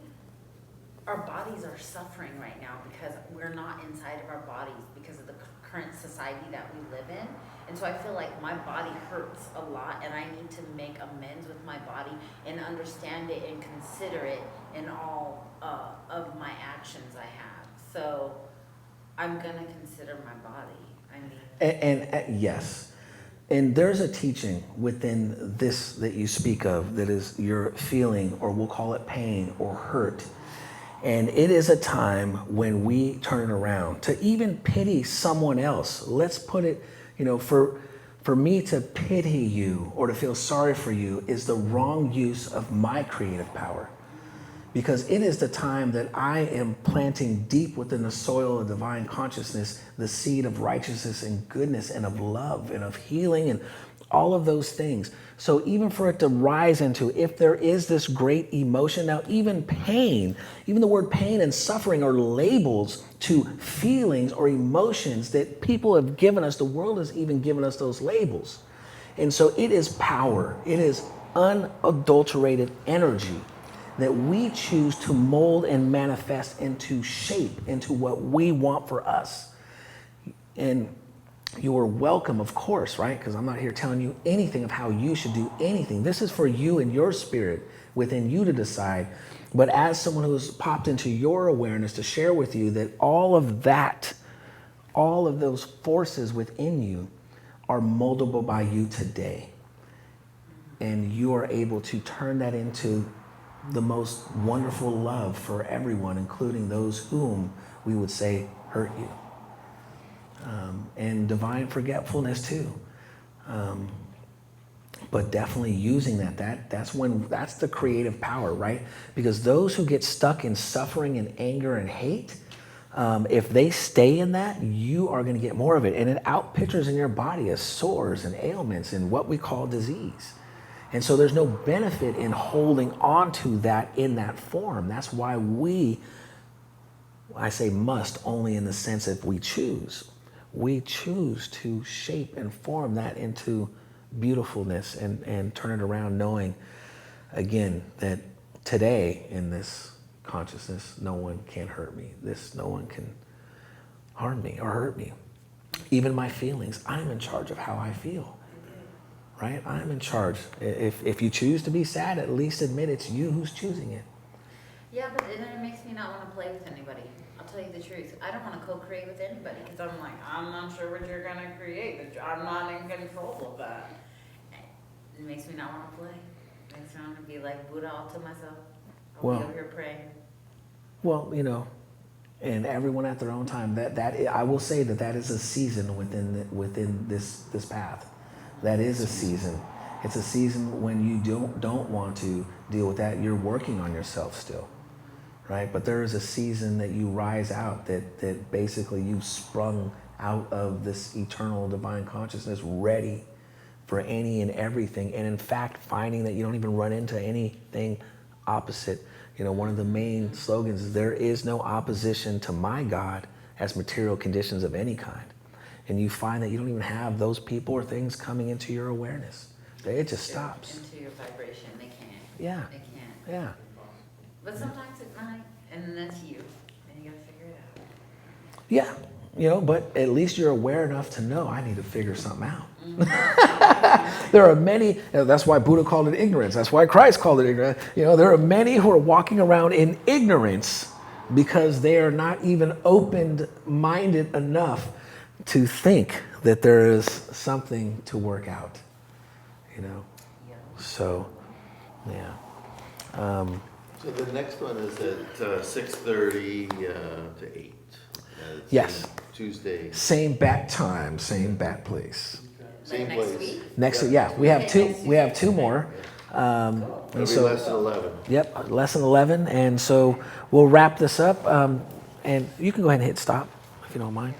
Our bodies are suffering right now because we're not inside of our bodies because of the current society that we live in. And so I feel like my body hurts a lot, and I need to make amends with my body and understand it and consider it in all of my actions I have. So I'm gonna consider my body. I mean, And yes, and there's a teaching within this that you speak of that is your feeling, or we'll call it pain or hurt. And it is a time when we turn it around to even pity someone else. Let's put it, for me to pity you or to feel sorry for you is the wrong use of my creative power. Because it is the time that I am planting deep within the soil of divine consciousness, the seed of righteousness and goodness and of love and of healing and all of those things. So even for it to rise into, if there is this great emotion, now even pain, even the word pain and suffering are labels to feelings or emotions that people have given us. The world has even given us those labels. And so it is power. It is unadulterated energy that we choose to mold and manifest into shape, into what we want for us. And you are welcome, of course, right? Because I'm not here telling you anything of how you should do anything. This is for you and your spirit within you to decide. But as someone who's popped into your awareness to share with you that all of that, all of those forces within you are moldable by you today. And you are able to turn that into the most wonderful love for everyone, including those whom we would say hurt you. And divine forgetfulness too. But definitely using that's the creative power, right? Because those who get stuck in suffering and anger and hate, if they stay in that, you are gonna get more of it. And it outpictures in your body as sores and ailments and what we call disease. And so there's no benefit in holding on to that in that form. That's why I say must only in the sense if we choose. We choose to shape and form that into beautifulness and turn it around, knowing, again, that today in this consciousness, no one can hurt me. No one can harm me or hurt me. Even my feelings, I'm in charge of how I feel. Right? I'm in charge. If you choose to be sad, at least admit it's you who's choosing it. yeah, but then it makes me not want to play with anybody. I'll tell you the truth. I don't want to co-create with anybody because I'm like, I'm not sure what you're going to create. I'm not in control of that. It makes me not want to play. It makes me want to be like Buddha all to myself. I'll be over here praying. Well, and everyone at their own time. I will say that is a season within this path. That is a season. It's a season when you don't want to deal with that. You're working on yourself still, right? But there is a season that you rise out, that basically you've sprung out of this eternal divine consciousness, ready for any and everything. And in fact, finding that you don't even run into anything opposite. One of the main slogans is there is no opposition to my God as material conditions of any kind. And you find that you don't even have those people or things coming into your awareness. It just stops. Into your vibration, they can't. Yeah. They can't. Yeah. But sometimes at night, and that's you, and you gotta figure it out. Yeah. But at least you're aware enough to know I need to figure something out. There are many, that's why Buddha called it ignorance. That's why Christ called it ignorance. There are many who are walking around in ignorance because they are not even open-minded enough to think that there is something to work out. So, yeah. So the next one is at 6:30 to 8. Yes. Tuesday. Same bat time, same bat place. Same Like next place. week? Next, yeah, we have two. We have two more. It'll be less than 11. Yep, lesson 11, and so we'll wrap this up. And you can go ahead and hit stop if you don't mind.